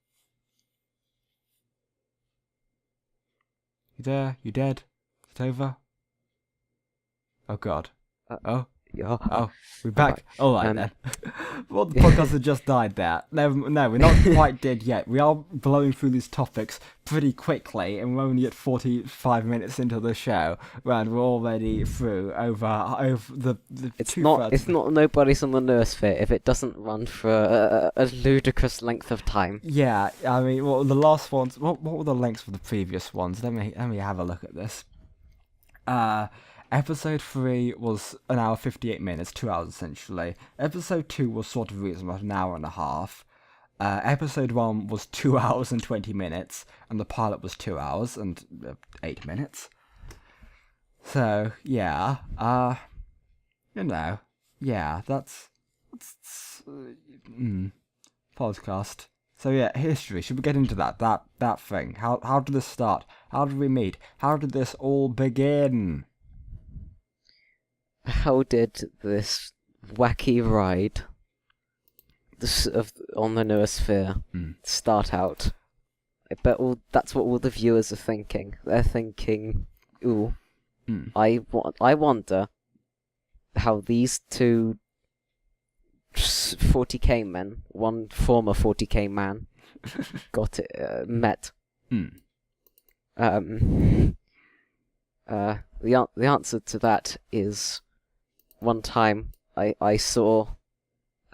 You there? You dead? Is it over? Oh God. Oh. Yeah. Oh, we're back. All right then. Well, the podcast had just died there. No, we're not quite dead yet. We are blowing through these topics pretty quickly, and we're only at 45 minutes into the show, and we're already through over the It's not Nobodies on the Noosphere if it doesn't run for a ludicrous length of time. Yeah, I mean, well, the last ones. What were the lengths for the previous ones? Let me have a look at this. Episode 3 was an hour 58 minutes, 2 hours essentially. Episode 2 was sort of reasonable, an hour and a half. Episode 1 was 2 hours and 20 minutes, and the pilot was 2 hours and 8 minutes. So, yeah, that's podcast. So yeah, history. Should we get into that thing? How did this start? How did we meet? How did this all begin? How did this wacky ride on the Noosphere start out? I bet that's what all the viewers are thinking. They're thinking, ooh, I wonder how these two 40k men, one former 40k man, met. The answer to that is, one time I saw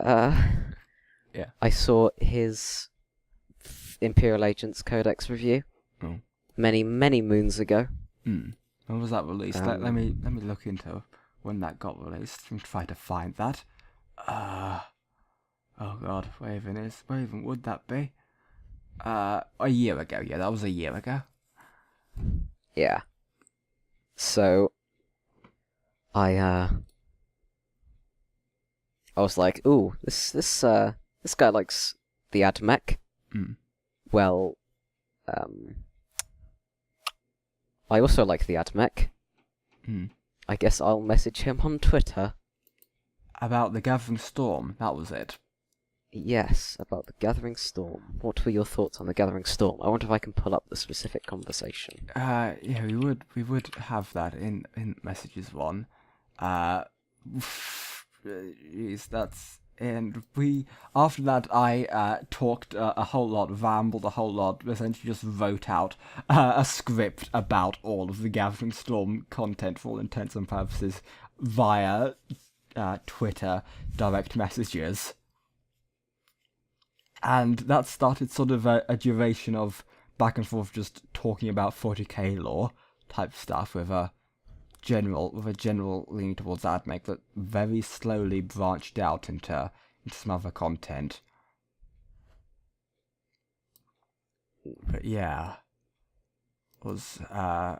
I saw his Imperial Agents Codex review many moons ago. When was that released? Let me look into when that got released and try to find that. Oh God, where even would that be? A year ago. Yeah, that was a year ago. Yeah. So I was like, ooh, this guy likes the AdMech. Well, I also like the AdMech. I guess I'll message him on Twitter. About the Gathering Storm, that was it. Yes, about the Gathering Storm. What were your thoughts on the Gathering Storm? I wonder if I can pull up the specific conversation. Yeah, we would have that in messages one. And we, after that, I talked a whole lot, rambled a whole lot, essentially just wrote out a script about all of the Gathering Storm content for all intents and purposes via Twitter direct messages. And that started sort of a duration of back and forth just talking about 40k lore type stuff with a general leaning towards AdMech that very slowly branched out into some other content. But yeah, it was the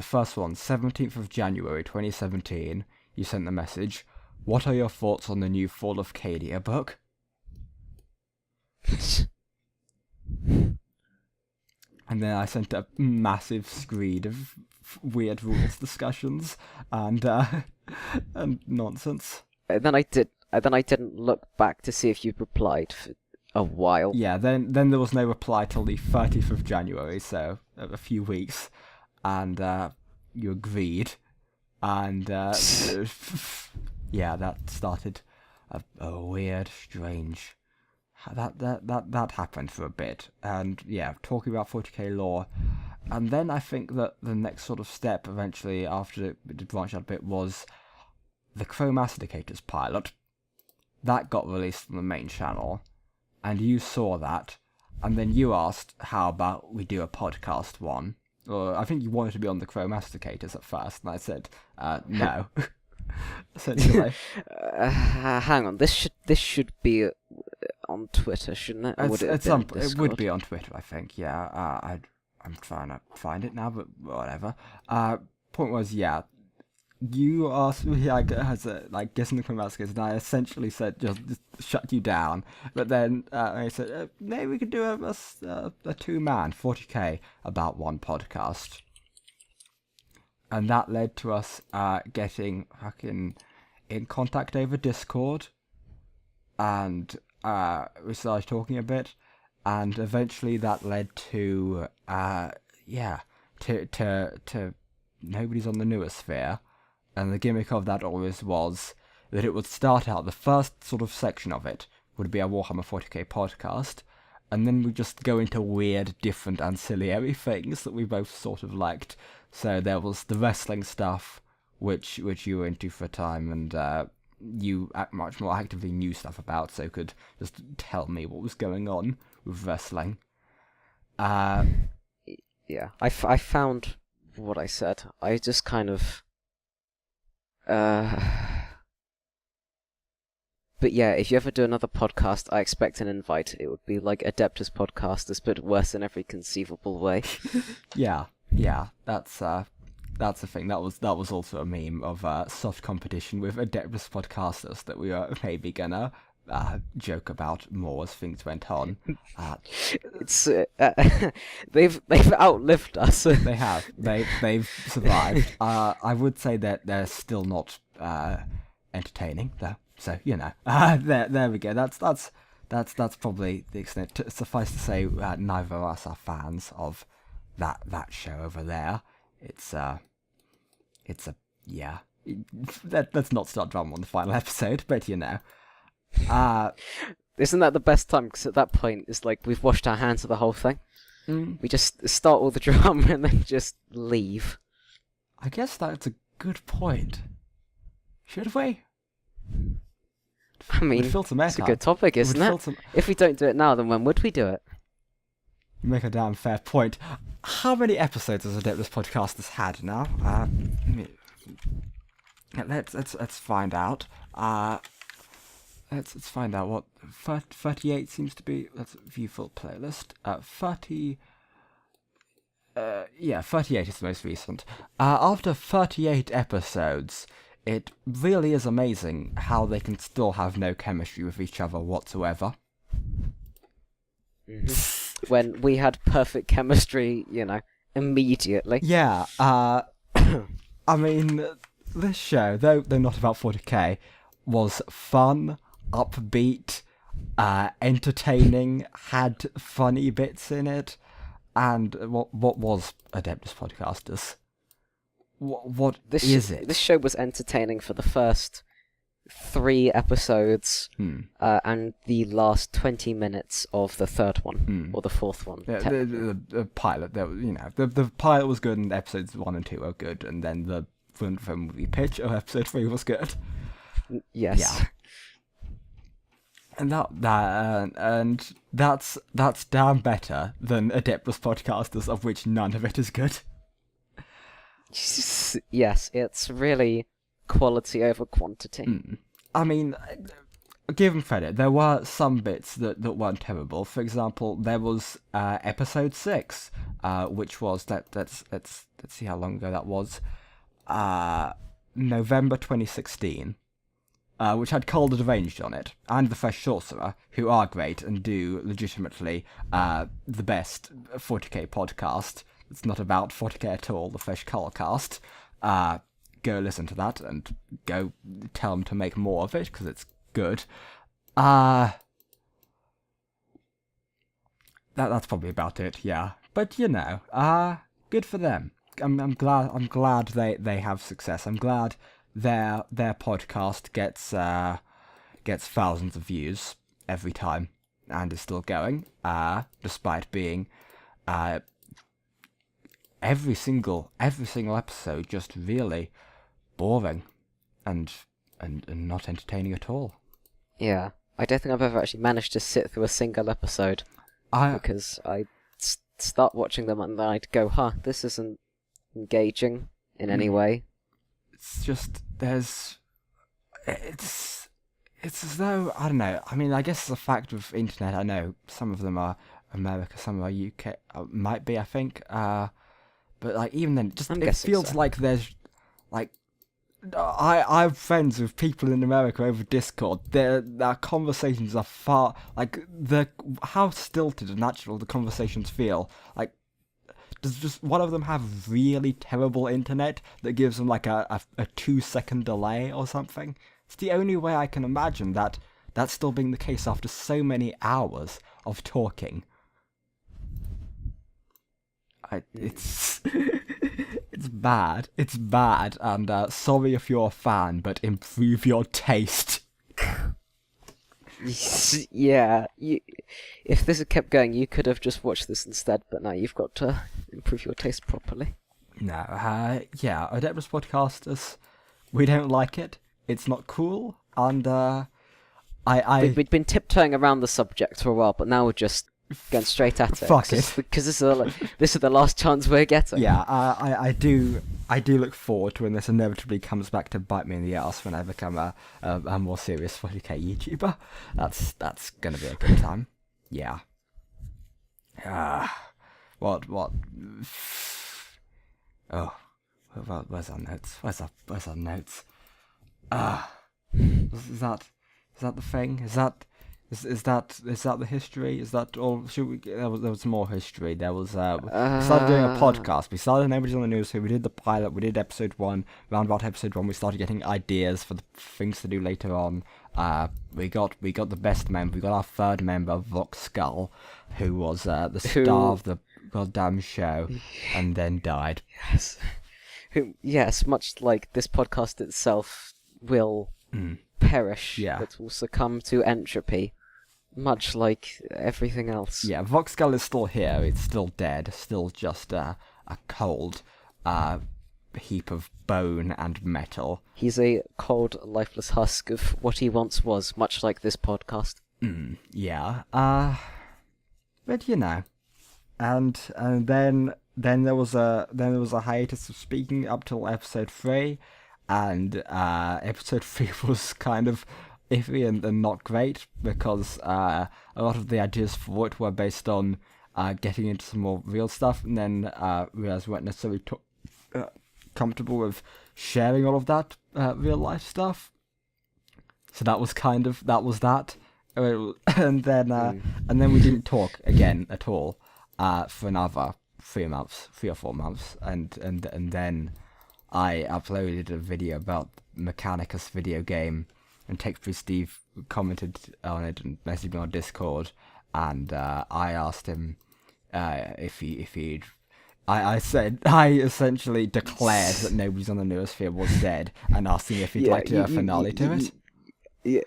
first one, 17th of January 2017. You sent the message. What are your thoughts on the new Fall of Cadia book? And then I sent a massive screed of weird rules discussions and nonsense. And then I didn't look back to see if you'd replied for a while. Yeah, then there was no reply till the 30th of January, so a few weeks, and you agreed, and yeah, that started a weird, strange. That happened for a bit, and yeah, talking about 40k lore, and then I think that the next sort of step eventually after it branched out a bit was the Chrome Ascendicators pilot. That got released on the main channel, and you saw that, and then you asked how about we do a podcast one, Or I think you wanted to be on the Chromasticators at first, and I said no. Essentially. Hang on, this should be on Twitter, shouldn't it? Or would it would be on Twitter, I think. Yeah, I'm trying to find it now, but whatever. Point was, yeah, you asked me guessing the Chromaticus, and I essentially said just shut you down. But then I said maybe we could do a 2-man 40k about one podcast, and that led to us getting fucking in contact over Discord, and we started talking a bit, and eventually that led to to Nobodies on the Noosphere. And the gimmick of that always was that it would start out, the first sort of section of it would be a Warhammer 40k podcast, and then we'd just go into weird, different ancillary things that we both sort of liked. So there was the wrestling stuff, which you were into for a time, and you much more actively knew stuff about, so could just tell me what was going on with wrestling. Yeah, I found what I said. I just kind of... But yeah, if you ever do another podcast, I expect an invite. It would be like Adeptus Podcasters, but worse in every conceivable way. Yeah, that's the thing. That was also a meme of soft competition with Adeptus Podcasters that we were maybe gonna joke about more as things went on. It's they've outlived us. They have. They've survived. I would say that they're still not entertaining though. So there we go. That's probably the extent. Suffice to say, neither of us are fans of that show over there. It's a yeah. Let's not start drama on the final episode, but Isn't that the best time? Because at that point, it's like we've washed our hands of the whole thing. We just start all the drama and then just leave. I guess that's a good point. Should we? I mean, it's a good topic, isn't it? If we don't do it now, then when would we do it? You make a damn fair point. How many episodes has Adeptus Podcasters had now? Let's find out. Let's find out what 38 seems to be. Let's view full playlist. 38 is the most recent. After 38 episodes, it really is amazing how they can still have no chemistry with each other whatsoever. Mm-hmm. When we had perfect chemistry, immediately. Yeah. I mean, this show, though not about 40k, was fun, upbeat, entertaining, had funny bits in it, and what was Adeptus Podcasters? What is it? This show was entertaining for the first 3 episodes, and the last 20 minutes of the third one, or the fourth one. Yeah, the pilot, the pilot was good, and episodes 1 and 2 were good, and then the film movie pitch of episode 3 was good. Yes. Yeah. And that's damn better than Adeptus Podcasters, of which none of it is good. Yes, it's really quality over quantity. I mean, give them credit. There were some bits that weren't terrible. For example, there was episode 6, which was let's see how long ago that was. November 2016. Which had Cold and Deranged on it, and The Fresh Sorcerer, who are great and do legitimately the best 40k podcast. It's not about 40k at all, The Fresh Cast. Go listen to that, and go tell them to make more of it, because it's good. That's probably about it, yeah. But, good for them. I'm glad they have success. I'm glad their podcast gets thousands of views every time and is still going, despite being every single episode just really boring and not entertaining at all. Yeah, I don't think I've ever actually managed to sit through a single episode because I start watching them and then I'd go, this isn't engaging in any way. It's just, it's as though, I don't know, I mean, I guess it's a fact of internet. I know some of them are America, some are UK, might be, I think, but like, even then, it feels like there's, like, I have friends with people in America over Discord. Their conversations are far, like, how stilted and natural the conversations feel. Like, does just one of them have really terrible internet that gives them like a 2-second delay or something? It's the only way I can imagine that's still being the case after so many hours of talking. It's it's bad. It's bad, and sorry if you're a fan, but improve your taste. Yeah, if this had kept going, you could have just watched this instead, but now you've got to improve your taste properly. No, Adeptus Podcasters, we don't like it. It's not cool, and We'd been tiptoeing around the subject for a while, but now we're just going straight at it. Fuck it. Because this is the last chance we're getting. Yeah, I do look forward to when this inevitably comes back to bite me in the ass when I become a more serious 40k YouTuber. That's gonna be a good time. Yeah. What? Oh, where's our notes? Where's our notes? Is that the thing? Is that the history? Is that all? There was more history. There was we started doing a podcast. We started Nobodies on the Noosphere. We did the pilot. We did episode 1. Round about episode 1, we started getting ideas for the things to do later on. We got the best member. We got our third member, Vox Skull, who was the star of the goddamn show, and then died. Yes, much like this podcast itself will perish. Yeah. It will succumb to entropy, much like everything else. Yeah, Vox Skull is still here. It's still dead. Still just a cold heap of bone and metal. He's a cold, lifeless husk of what he once was, much like this podcast. Yeah. But you know, and then there was a hiatus of speaking up till episode 3, and episode 3 was kind of iffy and not great because a lot of the ideas for it were based on getting into some more real stuff, and then realized we weren't necessarily comfortable with sharing all of that real life stuff. So that was that. And then we didn't talk again at all for another 3 or 4 months, and then I uploaded a video about Mechanicus video game, and Textfree Steve commented on it and messaged me on Discord, and I asked him if he'd. I essentially declared that Nobodies on the Noosphere was dead, and asked him if he'd like to do a finale to it.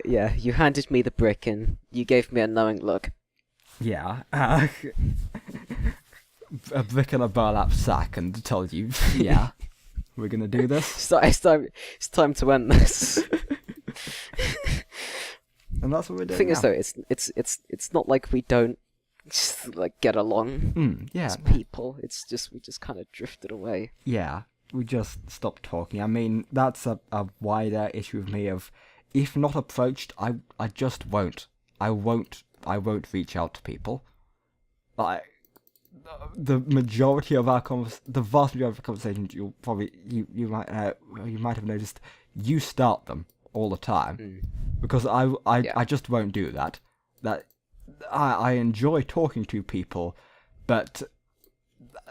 Yeah, you handed me the brick and you gave me a knowing look. Yeah, a brick and a burlap sack, and told you, yeah, we're gonna do this. It's time to end this. And that's what we're doing. The thing now. is, though, it's not like we don't just, like, get along. Yeah, as people. It's just we just kind of drifted away. Yeah, we just stopped talking. I mean, that's a wider issue of me of, if not approached, I just won't. I won't reach out to people. Like, the majority of our the vast majority of our conversations, you might have noticed, you start them all the time, because I just won't do that. That I enjoy talking to people, but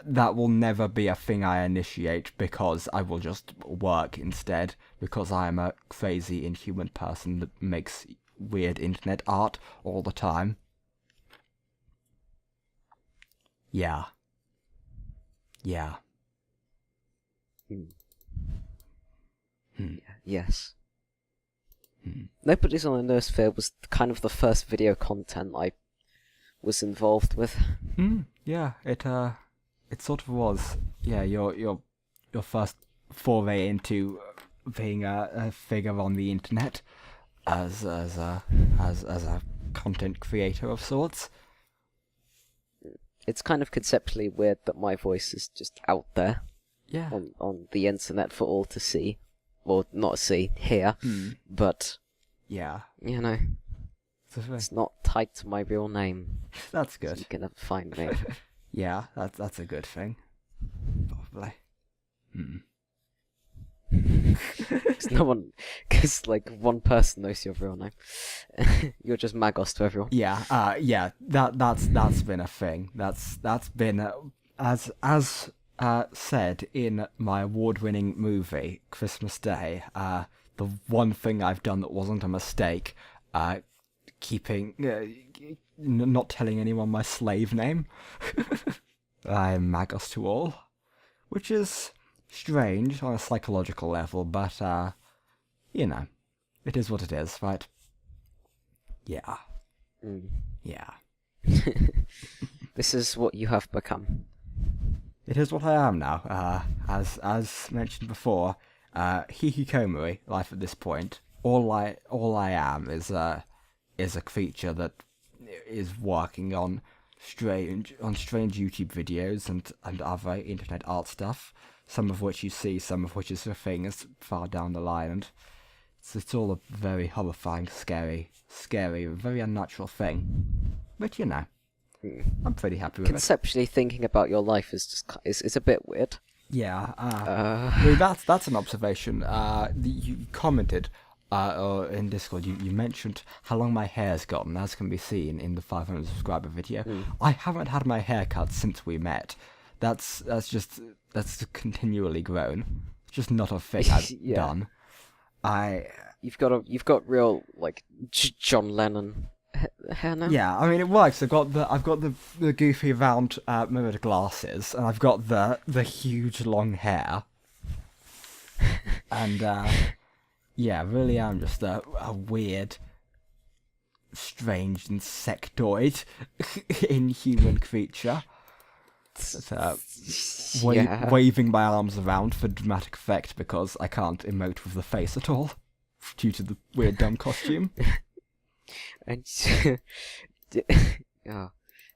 that will never be a thing I initiate, because I will just work instead, because I am a crazy inhuman person that makes weird internet art all the time. Yeah. Yes. Nobody's on the Noosphere was kind of the first video content I was involved with. Yeah, it sort of was. Yeah, your first foray into being a figure on the internet as a content creator of sorts. it's kind of conceptually weird that my voice is just out there. Yeah. On the internet for all to see. Well, not see, hear. But... Yeah. You know... It's not tied to my real name. That's good. So you can never find me. Yeah, that's a good thing. Probably. Because like one person knows your real name. You're just Magos to everyone. Yeah, that's been a thing. That's been as said in my award-winning movie Christmas Day. The one thing I've done that wasn't a mistake. Keeping, not telling anyone my slave name. I'm Magos to all, which is strange on a psychological level, but, you know, it is what it is, right? Yeah. Yeah. This is what you have become. It is what I am now, as mentioned before, hikikomori, life at this point. All I am is a creature that is working on strange YouTube videos and other internet art stuff, some of which you see, some of which is a thing is far down the line, and it's all a very horrifying, scary, very unnatural thing. But you know, I'm pretty happy with Conceptually thinking about your life is just is a bit weird. Yeah, I mean, that's an observation. You commented. Or in Discord, you mentioned how long my hair's gotten, as can be seen in the 500 subscriber video. I haven't had my hair cut since we met. That's continually grown. It's just not a thing I've done. You've got real like John Lennon hair now. Yeah, I mean it works. I've got the goofy round mirrored glasses, and I've got the huge long hair, and. Yeah, really am just a weird, strange insectoid inhuman creature. Waving my arms around for dramatic effect because I can't emote with the face at all due to the weird dumb costume. And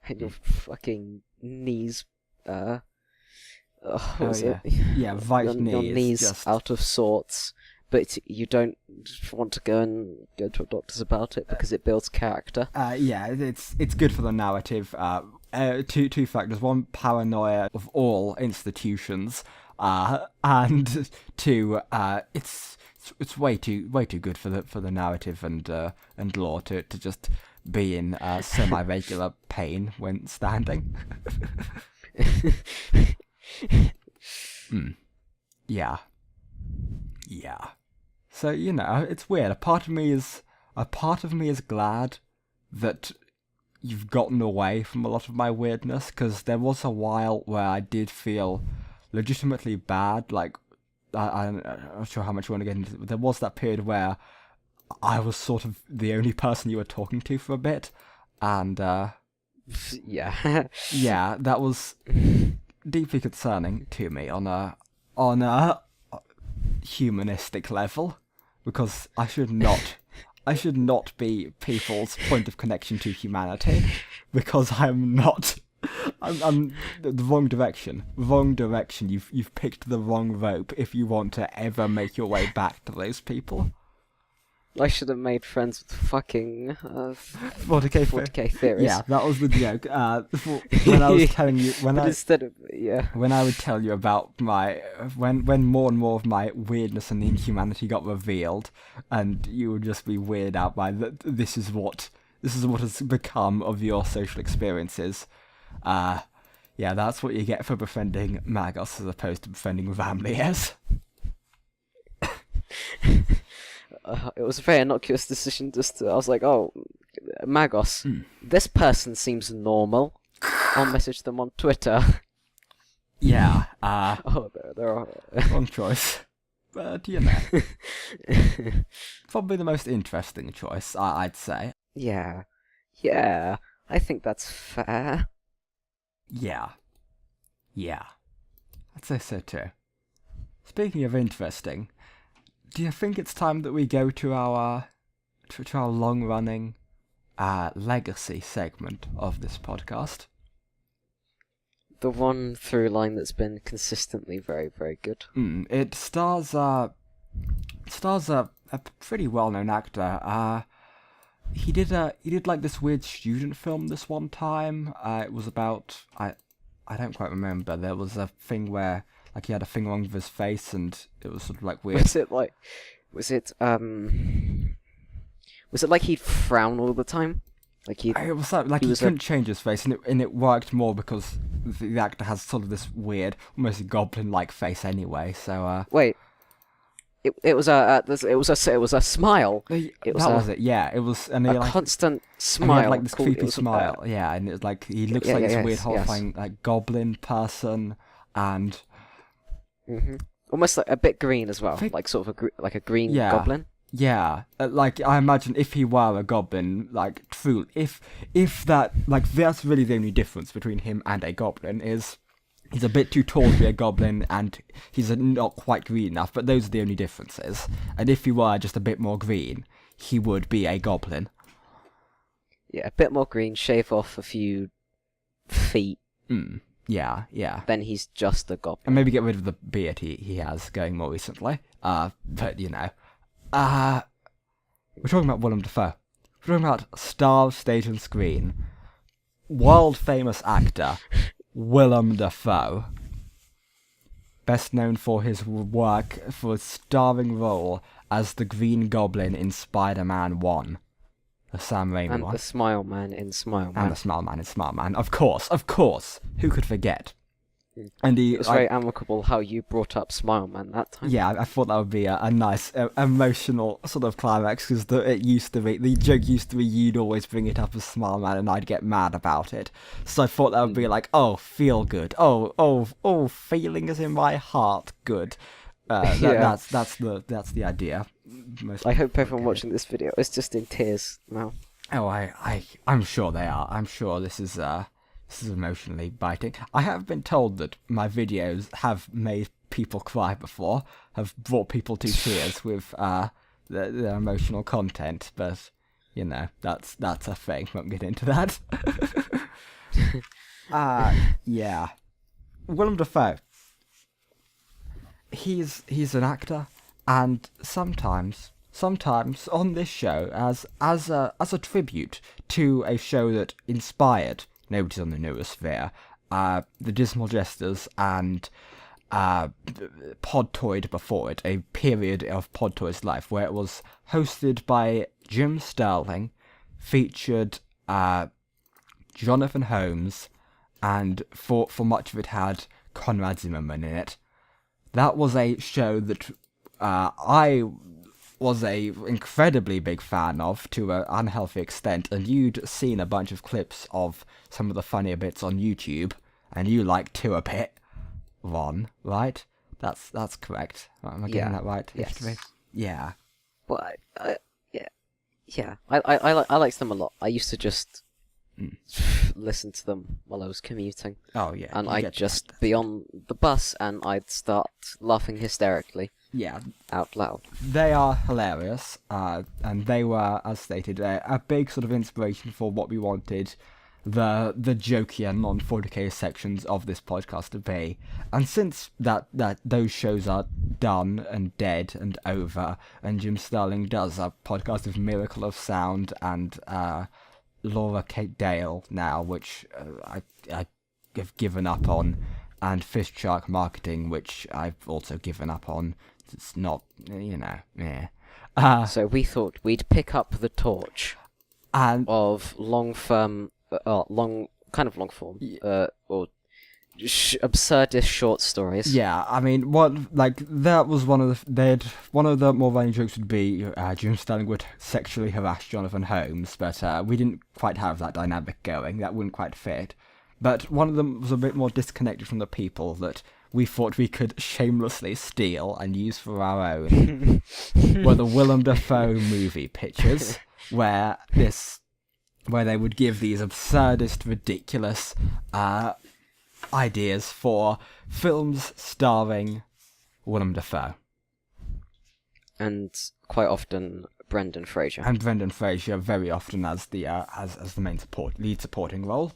and your fucking knees. Yeah, right knee. Your knees just out of sorts. But you don't want to go to a doctor's about it because it builds character. Yeah, it's good for the narrative. Two factors: one, paranoia of all institutions, and two, it's way too good for the narrative and lore to just be in semi-regular pain when standing. Yeah. So, you know, it's weird. A part of me is glad that you've gotten away from a lot of my weirdness, because there was a while where I did feel legitimately bad. Like, I'm not sure how much you want to get into it, but there was that period where I was sort of the only person you were talking to for a bit, and yeah, that was deeply concerning to me on a humanistic level, because I should not be people's point of connection to humanity, because I'm not. I'm the wrong direction. You've picked the wrong rope if you want to ever make your way back to those people. I should have made friends with fucking 40k theories. Yeah, that was the joke. When I was telling you, when I would tell you about when more and more of my weirdness and inhumanity got revealed, and you would just be weirded out by this is what has become of your social experiences. Yeah, that's what you get for befriending Magos as opposed to befriending Ramliers. It was a very innocuous decision. I was like, oh, Magos, this person seems normal. I'll message them on Twitter. Yeah. There are. Wrong choice. But, you know. Probably the most interesting choice, I'd say. Yeah, I think that's fair. Yeah, I'd say so too. Speaking of interesting, do you think it's time that we go to our long-running legacy segment of this podcast? the one through line that's been consistently very, very good. It stars a pretty well-known actor. He did like this weird student film this one time. It was about I don't quite remember. There was a thing where like he had a thing wrong with his face, and it was sort of like weird. Was it like he'd frown all the time? It was like he couldn't change his face, and it worked more because the actor has sort of this weird, almost goblin-like face anyway. So wait, it was a smile. Yeah, it was, and a constant smile. He had, like this creepy smile. Yeah, and it's like he looks like this weird, horrifying, like goblin person, and almost like a bit green as well, like sort of a green goblin. Yeah, like I imagine if he were a goblin, like true, if that, like that's really the only difference between him and a goblin is he's a bit too tall to be a goblin and he's not quite green enough, but those are the only differences. And if he were just a bit more green, he would be a goblin. Yeah, a bit more green, shave off a few feet. Yeah. Then he's just a goblin. And maybe get rid of the beard he has going more recently. But you know. We're talking about Willem Dafoe. We're talking about star of stage and screen, world famous actor Willem Dafoe, best known for his work for a starring role as the Green Goblin in Spider-Man 1, the Sam Raimi one. And the Smile Man in Smile Man. And the Smile Man in Smile Man. Of course. Who could forget? And it was very amicable how you brought up Smile Man that time. Yeah, I thought that would be a nice emotional sort of climax, because the joke used to be you'd always bring it up as Smile Man and I'd get mad about it. So I thought that would be like, oh, feel good. Oh, feeling is in my heart good. That's the idea. I hope everyone watching this video is just in tears now. Oh, I'm sure they are. I'm sure this is emotionally biting. I have been told that my videos have made people cry before, have brought people to tears with their emotional content, but you know, that's a thing. Won't get into that. Yeah. Willem Dafoe. He's an actor, and sometimes on this show as a tribute to a show that inspired Nobodies on the Noosphere, the Dismal Jesters, and Podtoid before it, a period of Podtoid's life where it was hosted by Jim Sterling, featured Jonathan Holmes, and for much of it had Conrad Zimmerman in it. That was a show that I was a incredibly big fan of to an unhealthy extent, and you'd seen a bunch of clips of some of the funnier bits on YouTube, and you liked two a bit, Ron, right? That's correct. Am I getting that right? Yes. Yeah. Well, yeah. I liked them a lot. I used to just listen to them while I was commuting. Oh yeah. And I'd just be on the bus and I'd start laughing hysterically. Yeah. Out loud. They are hilarious, and they were, as stated, a big sort of inspiration for what we wanted the jokier non-40k sections of this podcast to be. And since that those shows are done and dead and over, and Jim Sterling does a podcast of Miracle of Sound and Laura Kate Dale now, which I have given up on, and Fish Shark Marketing, which I've also given up on. It's not, you know, yeah. So we thought we'd pick up the torch of long form, or absurdist short stories. Yeah, I mean, that was one of the more running jokes would be Jim Sterling would sexually harass Jonathan Holmes, but we didn't quite have that dynamic going. That wouldn't quite fit. But one of them was a bit more disconnected from the people that we thought we could shamelessly steal and use for our own were the Willem Dafoe movie pictures, where they would give these absurdist, ridiculous ideas for films starring Willem Dafoe. And quite often Brendan Fraser. And Brendan Fraser very often as the main lead supporting role.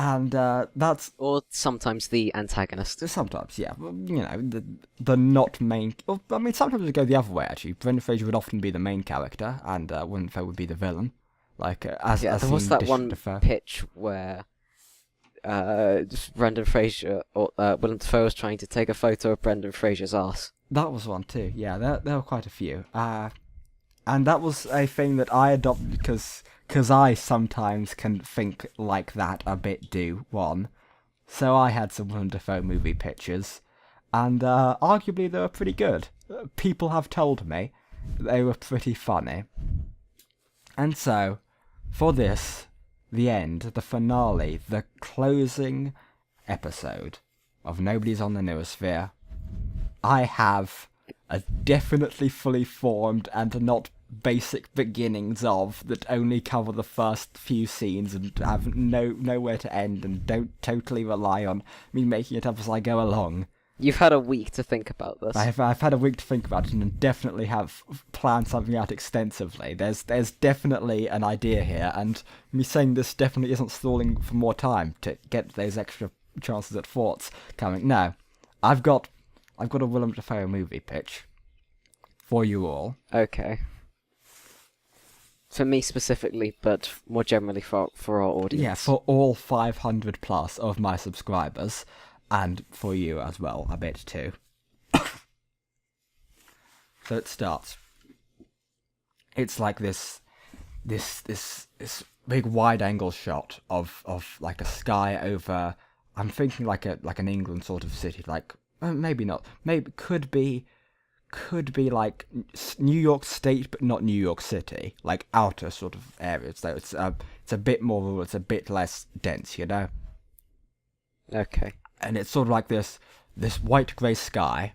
And that's... Or sometimes the antagonist. Sometimes, yeah. You know, the not main... Well, I mean, sometimes it would go the other way, actually. Brendan Fraser would often be the main character, and Willem Dafoe would be the villain. Like, as there was that one Dafoe. pitch where Brendan Fraser, or Willem Dafoe was trying to take a photo of Brendan Fraser's ass. That was one, too. Yeah, there were quite a few. And that was a thing that I adopted because I sometimes can think like that a bit one. So I had some Willem Dafoe movie pictures, and arguably they were pretty good. People have told me they were pretty funny. And so, for this, the end, the finale, the closing episode of Nobodies on the Noosphere, I have a definitely fully formed and not basic beginnings of that only cover the first few scenes and have nowhere to end and don't totally rely on me making it up as I go along. You've had a week to think about this. I've had a week to think about it and definitely have planned something out extensively. There's definitely an idea here, and me saying this definitely isn't stalling for more time to get those extra chances at thoughts coming. No, I've got a Willem Dafoe movie pitch for you all. Okay. For me specifically, but more generally for our audience. Yeah, for all 500 plus of my subscribers, and for you as well, a bit too. So it starts. It's like this big wide angle shot of like a sky over. I'm thinking like an England sort of city, like maybe not, maybe could be like New York State, but not New York City, like outer sort of areas. So it's a bit more rural, it's a bit less dense, you know. Okay. And it's sort of like this white grey sky,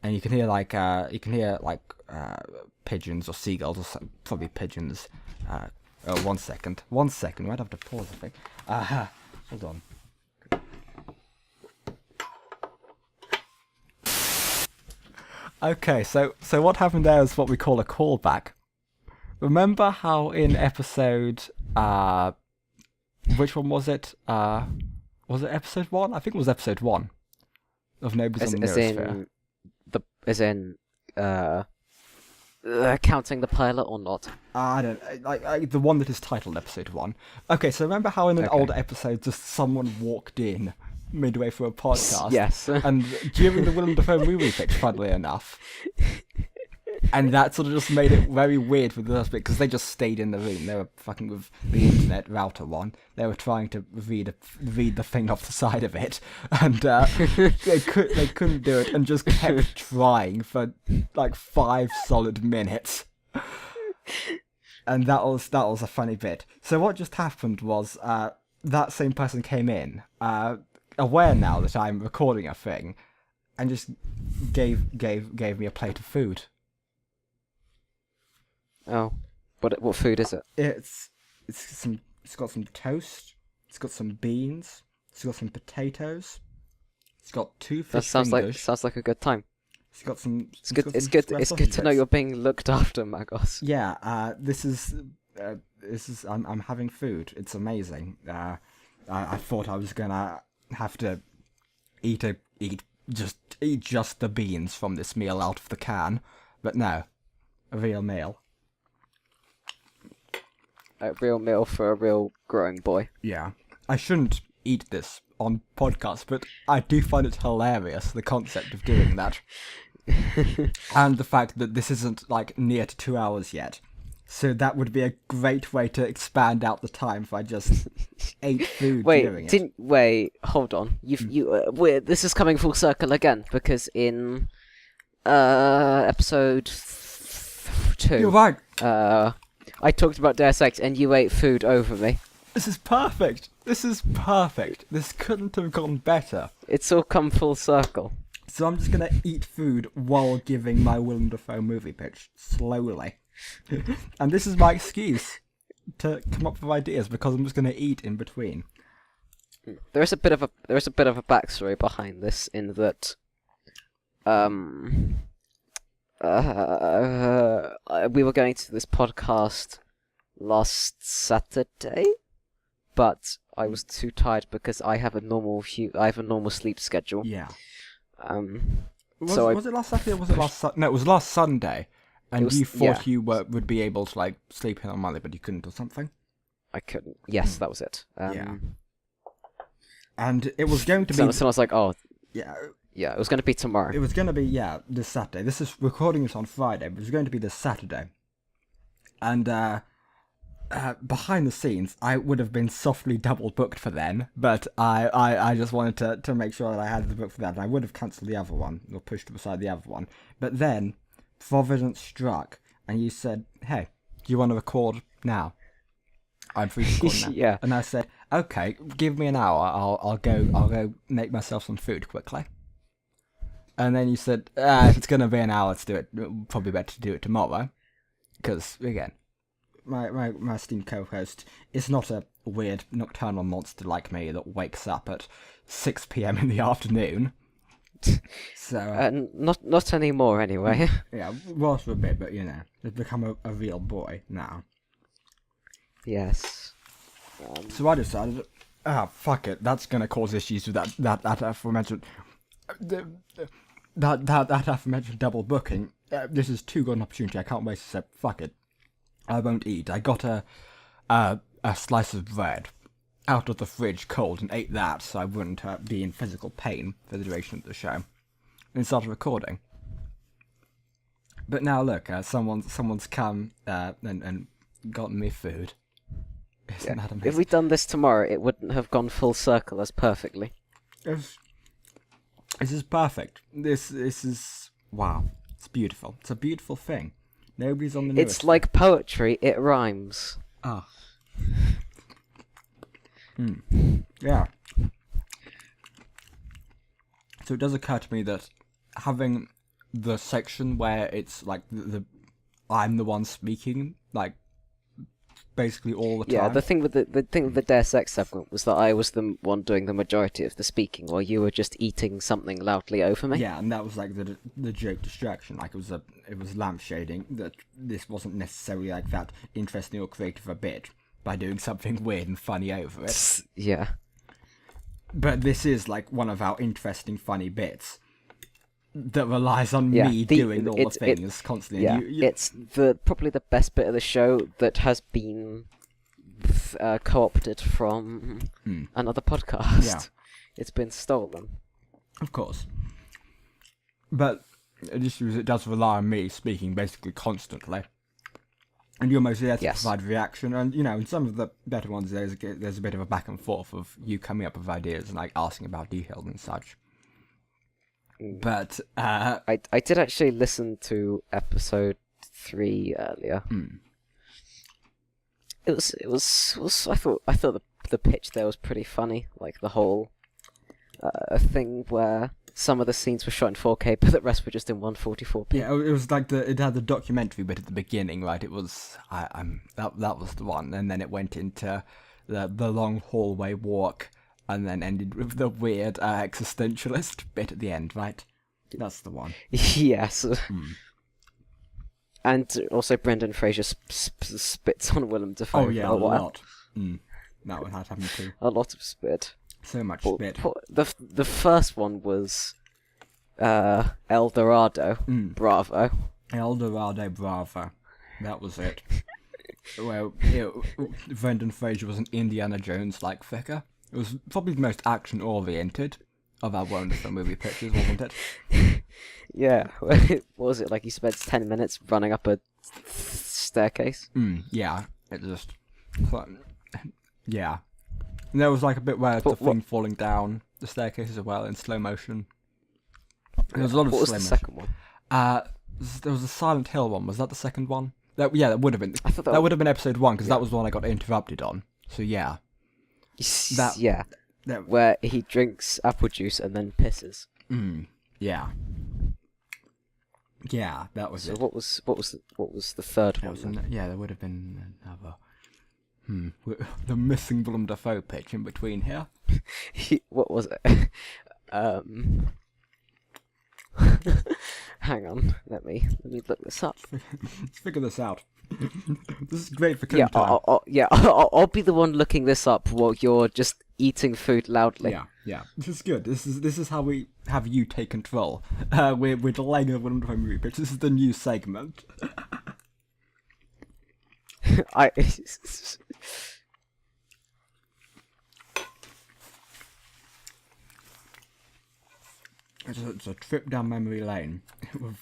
and you can hear like pigeons or seagulls, or probably pigeons. 1 second, I'd have to pause, I think. Hold on. Okay, so what happened there is what we call a callback. Remember how in episode which one was it? Was it episode 1? I think it was episode 1 of Nobodies on the Noosphere. As in counting the pilot or not? I don't like the one that is titled episode 1. Okay, so remember how in an older episode just someone walked in midway through a podcast? Yes. And during the Willem Dafoe movie pitch, funnily enough. And that sort of just made it very weird for the first bit, because they just stayed in the room. They were fucking with the internet router one. They were trying to read the thing off the side of it, and they couldn't do it, and just kept trying for like 5 solid minutes. And that was a funny bit. So what just happened was that same person came in, aware now that I'm recording a thing, and just gave me a plate of food. Oh, what food is it? It's got some toast. It's got some beans. It's got some potatoes. It's got 2 fish fingers. Sounds like a good time. It's got some. It's good to know you're being looked after, Magos. Yeah. This is. I'm having food. It's amazing. I thought I was gonna have to eat just the beans from this meal out of the can, but no, a real meal. A real meal for a real growing boy. Yeah. I shouldn't eat this on podcast, but I do find it hilarious, the concept of doing that. And the fact that this isn't like near to 2 hours yet. So that would be a great way to expand out the time if I just ate food during it. Wait, hold on. This is coming full circle again, because in episode 2... You're right. I talked about Deus Ex and you ate food over me. This is perfect. This couldn't have gone better. It's all come full circle. So I'm just going to eat food while giving my Willem Dafoe movie pitch, slowly. And this is my excuse to come up with ideas, because I'm just going to eat in between. There is a bit of a backstory behind this, in that we were going to this podcast last Saturday, but I was too tired because I have a normal sleep schedule. Yeah. Was it last Saturday or was it last No, it was last Sunday. And you thought you would be able to, like, sleep in on Monday, but you couldn't or something? I couldn't. Yes, that was it. Yeah. And it was going to be... So I was like, oh... Yeah. Yeah, it was going to be tomorrow. It was going to be, this Saturday. This is recording this on Friday, but it was going to be this Saturday. And, behind the scenes, I would have been softly double booked for then, but I just wanted to make sure that I had the book for that, and I would have cancelled the other one, or pushed aside the other one. But then... Providence struck, and you said, "Hey, do you want to record now?" I'm free to record now. Yeah. And I said, "Okay, give me an hour. I'll go make myself some food quickly." And then you said, "If it's gonna be an hour to do it, probably better to do it tomorrow," because again, my esteemed co-host is not a weird nocturnal monster like me that wakes up at 6 p.m. in the afternoon. So not anymore anyway. Yeah, was for a bit, but it's become a real boy now. Yes. So I decided, fuck it, that's gonna cause issues with that aforementioned that aforementioned double booking. This is too good an opportunity. I can't waste it. So fuck it, I won't eat. I got a slice of bread out of the fridge cold and ate that so I wouldn't be in physical pain for the duration of the show, and started recording. But now look, someone's come and gotten me food. Isn't that amazing? If we'd done this tomorrow, it wouldn't have gone full circle as perfectly. This is perfect. This is wow. It's beautiful. It's a beautiful thing. Nobody's on the news. It's like poetry. It rhymes. Ah. Yeah. So it does occur to me that having the section where it's like the I'm the one speaking, like basically all the time. Yeah, the thing with the Deus Ex segment was that I was the one doing the majority of the speaking, while you were just eating something loudly over me. Yeah, and that was like the joke distraction. Like it was lampshading that this wasn't necessarily like that interesting or creative a bit by doing something weird and funny over it. Yeah. But this is like one of our interesting, funny bits that relies on me doing all the things constantly. Yeah, it's probably the best bit of the show that has been co-opted from another podcast. Yeah. It's been stolen. Of course. But it does rely on me speaking basically constantly. And you're mostly there to provide reaction, and in some of the better ones, there's a bit of a back and forth of you coming up with ideas and like asking about details and such. But I did actually listen to episode 3 earlier. It was I thought the pitch there was pretty funny, like the whole thing where some of the scenes were shot in 4K, but the rest were just in 144p. Yeah, it was like it had the documentary bit at the beginning, right? It was that was the one, and then it went into the long hallway walk, and then ended with the weird existentialist bit at the end, right? That's the one. Yes. And also Brendan Fraser spits on Willem Dafoe. Oh yeah, a lot. That one had happened too. A lot of spit. So much spit. The first one was El Dorado. Bravo. El Dorado, bravo. That was it. Well, Brendan Fraser was an Indiana Jones-like figure. It was probably the most action-oriented of our wonderful movie pictures, wasn't it? Yeah. What was it? Like he spends 10 minutes running up a staircase? Yeah. It just... Yeah. And there was like a bit where the thing falling down the staircase as well in slow motion. There was a lot of slow motion. What was the second one? There was a Silent Hill one. Was that the second one? That would have been. I thought that would have been episode 1 because that was the one I got interrupted on. So yeah. Where he drinks apple juice and then pisses. Yeah. Yeah, that was it. What was the third one? There would have been another. The missing Willem Dafoe pitch in between here. What was it? Hang on, let me look this up. Let's figure this out. This is great for Yeah, time. I'll be the one looking this up while you're just eating food loudly. Yeah. This is good. This is how we have you take control. We're delaying a Willem Dafoe movie, but this is the new segment. It's a trip down memory lane with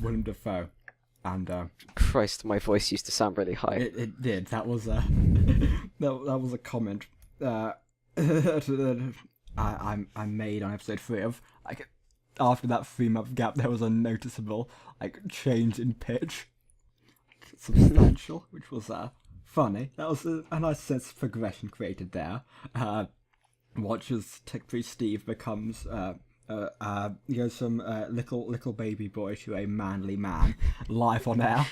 Willem Dafoe, and Christ, my voice used to sound really high. It did. That was a that was a comment I made on episode 3 of like after that 3-month gap. There was a noticeable like change in pitch, substantial, which was funny. That was a nice sense of progression created there. Watch as Tech Priest Steve becomes he goes from little baby boy to a manly man live on air.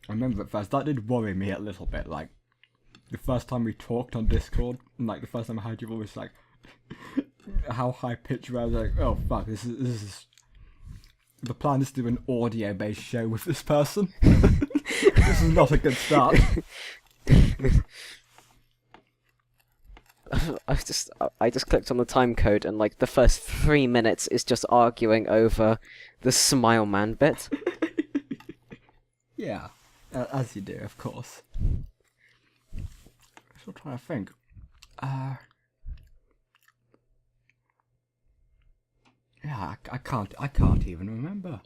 I remember at first that did worry me a little bit. Like the first time we talked on Discord, and like the first time I heard your voice, like how high pitched I was like, oh fuck, this is. The plan is to do an audio-based show with this person. This is not a good start. I just clicked on the time code, and like the first 3 minutes is just arguing over the Smile Man bit. Yeah, as you do, of course. I'm still trying to think. Yeah, I can't even remember.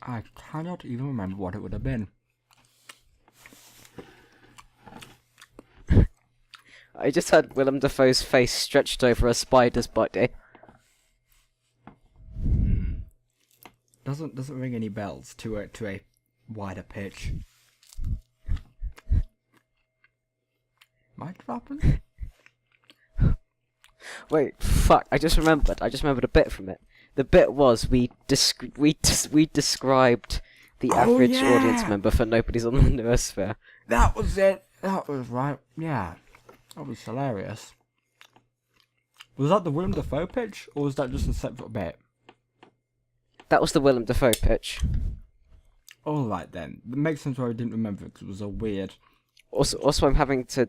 I cannot even remember what it would have been. I just had Willem Dafoe's face stretched over a spider's body. Doesn't ring any bells to a wider pitch. Might happen. Wait, fuck! I just remembered a bit from it. The bit was we described the average audience member for Nobodies on the Noosphere. That was it. That was right. Yeah, that was hilarious. Was that the Willem Dafoe pitch, or was that just a separate bit? That was the Willem Dafoe pitch. All right then. It makes sense why I didn't remember it because it was a weird. Also, I'm having to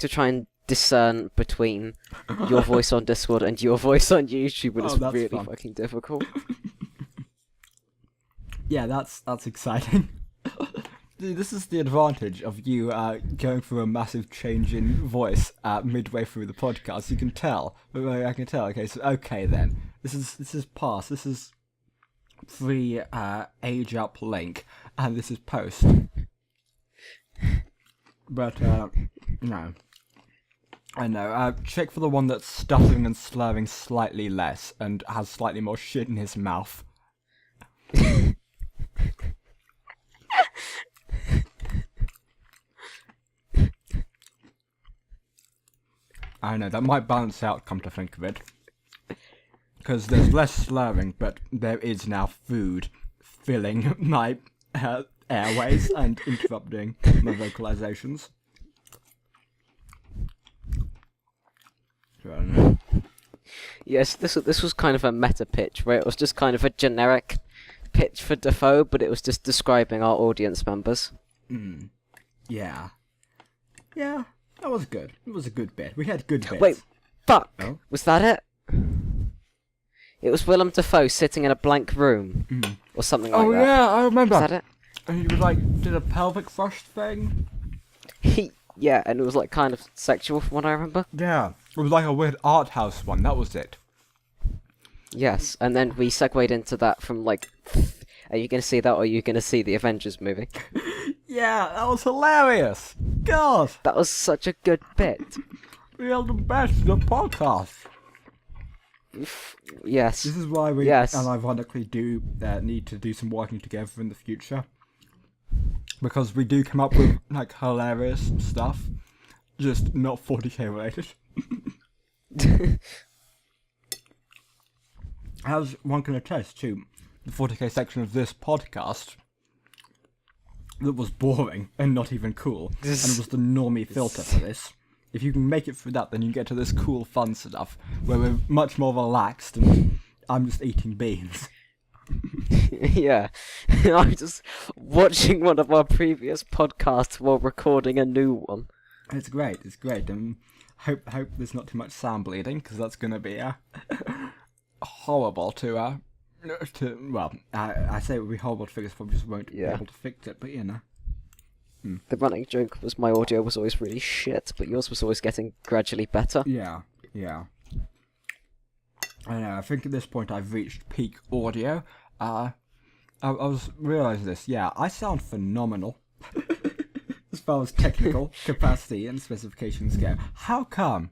try and discern between your voice on Discord and your voice on YouTube, and it's really fun. Fucking difficult. Yeah, that's exciting. This is the advantage of you going through a massive change in voice midway through the podcast. You can tell. I can tell. Okay, so then this is past. This is pre-age up link, and this is post. But no. I know. Check for the one that's stuttering and slurring slightly less and has slightly more shit in his mouth. I know, that might balance out, come to think of it. Because there's less slurring, but there is now food filling my airways and interrupting my vocalizations. Yes, this was kind of a meta pitch, where it was just kind of a generic pitch for Dafoe, but it was just describing our audience members. Yeah. Yeah, that was good. It was a good bit. We had good bits. Wait, fuck! Oh? Was that it? It was Willem Dafoe sitting in a blank room, or something like that. Oh yeah, I remember. Was that it? And he was like, did a pelvic thrust thing. Yeah, and it was like kind of sexual from what I remember. Yeah, it was like a weird art house one, that was it. Yes, and then we segued into that from like, are you going to see that or are you going to see the Avengers movie? Yeah, that was hilarious. God. That was such a good bit. We are the best of the podcast. Yes. This is why we unironically do need to do some working together in the future. Because we do come up with like hilarious stuff, just not 40k related. As one can attest to, the 40k section of this podcast that was boring and not even cool, and was the normie filter for this. if you can make it through that, then you get to this cool, fun stuff where we're much more relaxed and I'm just eating beans. Yeah, I'm just watching one of our previous podcasts while recording a new one. It's great, and hope there's not too much sound bleeding, because that's going to be horrible to well, I say it would be horrible to fix, probably just won't be able to fix it, but you know. The running joke was my audio was always really shit, but yours was always getting gradually better. Yeah. I know, I think at this point I've reached peak audio. I was realising this, I sound phenomenal. As far as technical capacity and specifications go. How come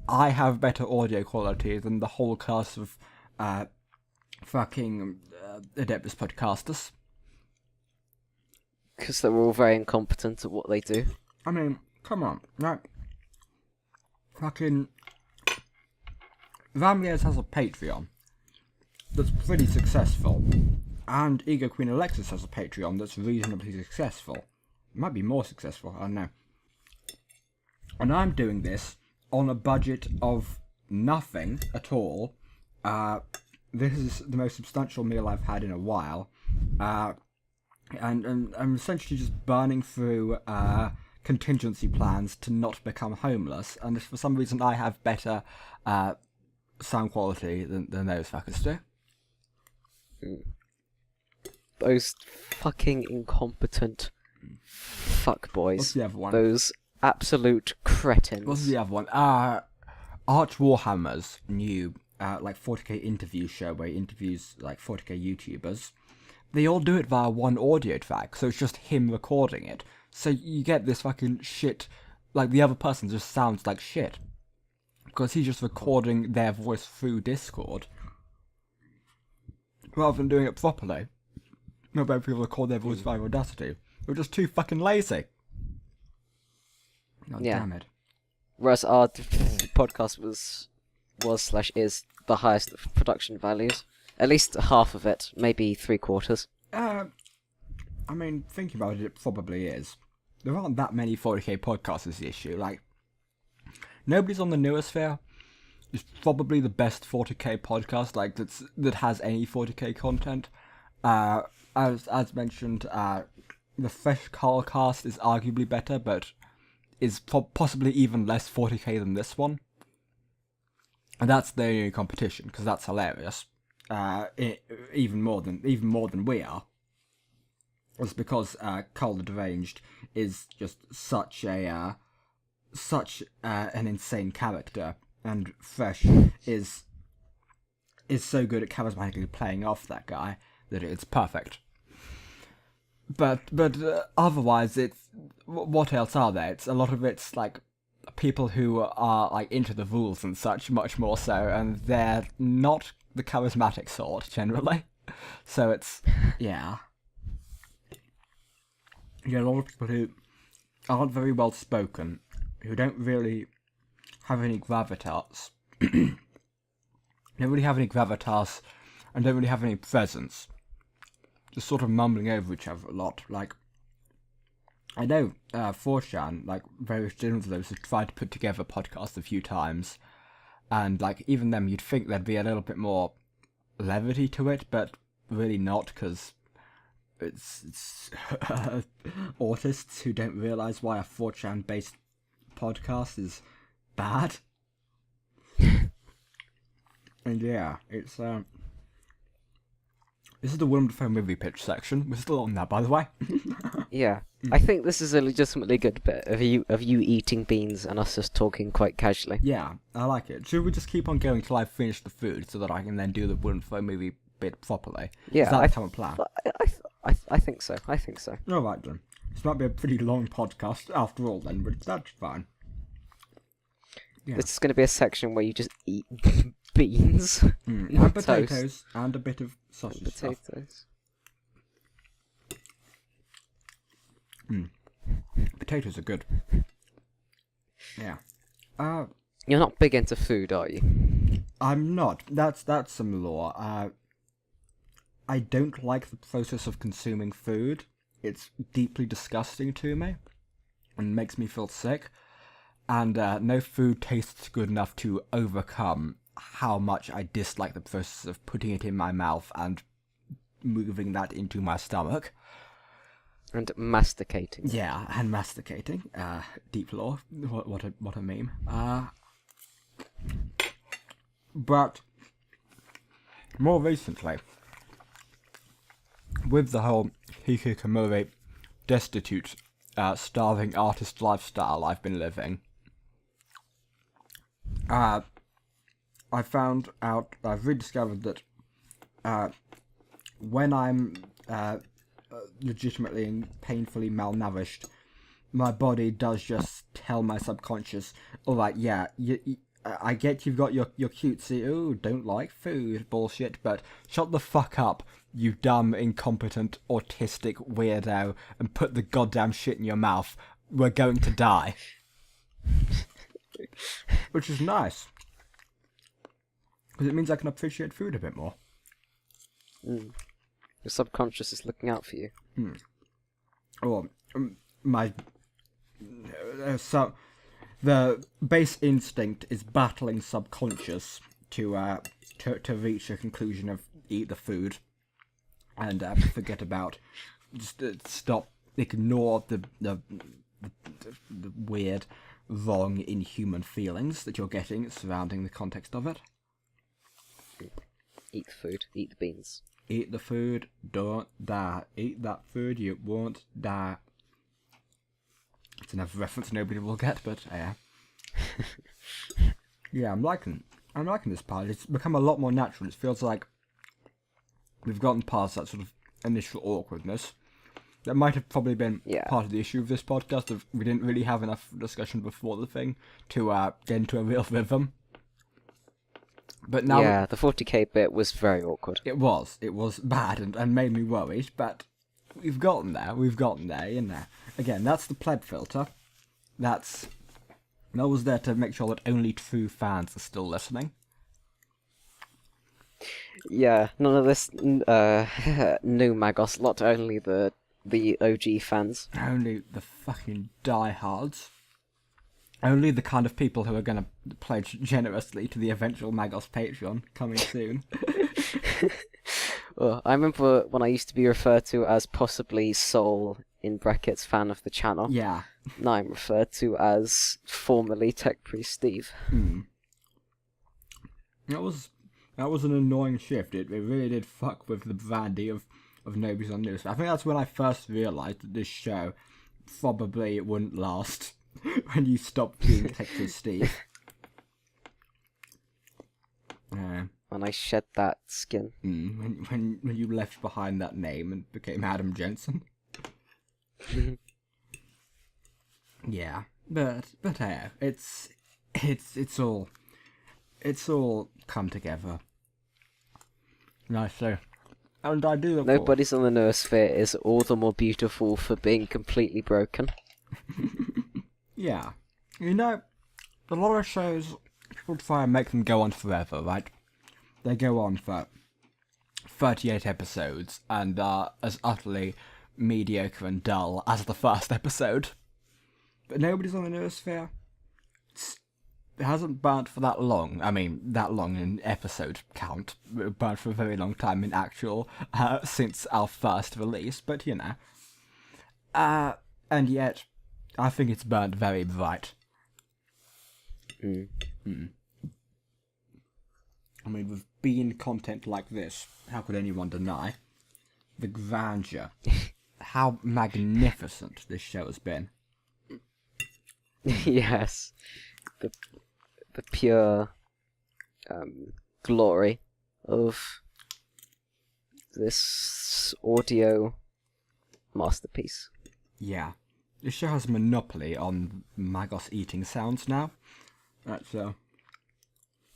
I have better audio quality than the whole cast of fucking Adeptus podcasters? Because they're all very incompetent at what they do. I mean, come on, like, fucking Ramires has a Patreon that's pretty successful, and Ego Queen Alexis has a Patreon that's reasonably successful. It might be more successful, I don't know. And I'm doing this on a budget of nothing at all. This is the most substantial meal I've had in a while. And I'm essentially just burning through contingency plans to not become homeless. And if for some reason I have better sound quality than those fuckers do. Those fucking incompetent fuckboys. What's the other one? Those absolute cretins. What's the other one? Arch Warhammer's new 40k interview show where he interviews like 40k YouTubers. They all do it via one audio track, so it's just him recording it. So you get this fucking shit, like the other person just sounds like shit. Because he's just recording their voice through Discord. Rather than doing it properly. Not many people record their voice via Audacity. They're just too fucking lazy. God damn it. Whereas our podcast was / is the highest of production values. At least half of it, maybe 3/4. I mean, thinking about it, it probably is. There aren't that many 40k podcasts is the issue. Like, Nobodies on the Noosphere is probably the best 40k podcast, like, that has any 40k content. As mentioned, the Fresh Carl cast is arguably better, but is possibly even less 40k than this one. And that's the only competition, because that's hilarious. Even more than we are. It's because Carl the Deranged is just such an insane character, and Fresh is so good at charismatically playing off that guy that it's perfect. But otherwise, it's what else are there? It's a lot of it's like people who are like into the rules and such, much more so, and they're not the charismatic sort generally. So it's a lot of people who aren't very well spoken, who don't really have any gravitas. Don't really have any gravitas, and don't really have any presence. Just sort of mumbling over each other a lot. Like, I know 4chan, like various generals of those, have tried to put together podcasts a few times, and like even them, you'd think there'd be a little bit more levity to it, but really not, because it's autists who don't realise why a 4chan based podcast is bad. And yeah, it's this is the Willem Dafoe movie pitch section. We're still on that, by the way. Yeah, I think this is a legitimately good bit of you eating beans and us just talking quite casually. Yeah, I like it. Should we just keep on going till I finish the food so that I can then do the Willem Dafoe movie bit properly? Yeah, is that the current plan? I think so. I think so. All right then. This might be a pretty long podcast after all, then, but that's fine. Yeah. This is going to be a section where you just eat beans and potatoes and a bit of sausage. Potatoes. Stuff. Potatoes are good. Yeah. You're not big into food, are you? I'm not. That's some lore. I don't like the process of consuming food. It's deeply disgusting to me and makes me feel sick. And no food tastes good enough to overcome how much I dislike the process of putting it in my mouth and moving that into my stomach. And masticating. Yeah, and masticating. Deep lore. What a meme. But more recently, with the whole hikikomori destitute, starving artist lifestyle I've been living, I've rediscovered that when I'm legitimately and painfully malnourished, my body does just tell my subconscious, alright, yeah, I get you've got your cutesy, ooh, don't like food bullshit, but shut the fuck up, you dumb, incompetent, autistic weirdo, and put the goddamn shit in your mouth. We're going to die. Which is nice. Because it means I can appreciate food a bit more. Mm. Your subconscious is looking out for you. Or the base instinct is battling subconscious to reach a conclusion of eat the food and forget about, just ignore the weird, wrong, inhuman feelings that you're getting surrounding the context of it. Eat the food, eat the beans. Eat the food, don't die. Eat that food, you won't die. It's another reference nobody will get, but yeah, I'm liking this part. It's become a lot more natural. It feels like we've gotten past that sort of initial awkwardness. That might have probably been part of the issue of this podcast. Of we didn't really have enough discussion before the thing to get into a real rhythm. But now, the 40k bit was very awkward. It was bad and made me worried, but we've gotten there, you know. Again, that's the pleb filter. That was there to make sure that only true fans are still listening. Yeah, none of this new Magos lot, only the OG fans. Only the fucking diehards. Only the kind of people who are going to pledge generously to the eventual Magos Patreon coming soon. Well, I remember when I used to be referred to as possibly sole in brackets fan of the channel. Yeah. Now I'm referred to as formerly Tech Priest Steve. That was an annoying shift. It really did fuck with the brandy of Nobodies on Noosphere. I think that's when I first realised that this show probably it wouldn't last. When you stop being Tech Priest Steve. When I shed that skin. When you left behind that name and became Adam Jensen. Yeah, but it's all come together nicely, and I do. Nobodies on the Noosphere is all the more beautiful for being completely broken. Yeah, you know, a lot of shows people try and make them go on forever, right? They go on for 38 episodes and are as utterly mediocre and dull as the first episode. But Nobodies on the Noosphere, it hasn't burnt for that long. I mean, that long in episode count. It burnt for a very long time in actual, since our first release, but you know. And yet, I think it's burnt very bright. I mean, with being content like this, how could anyone deny the grandeur? How magnificent this show has been. Yes. The pure glory of this audio masterpiece. Yeah. This show has a monopoly on Magos eating sounds now. That's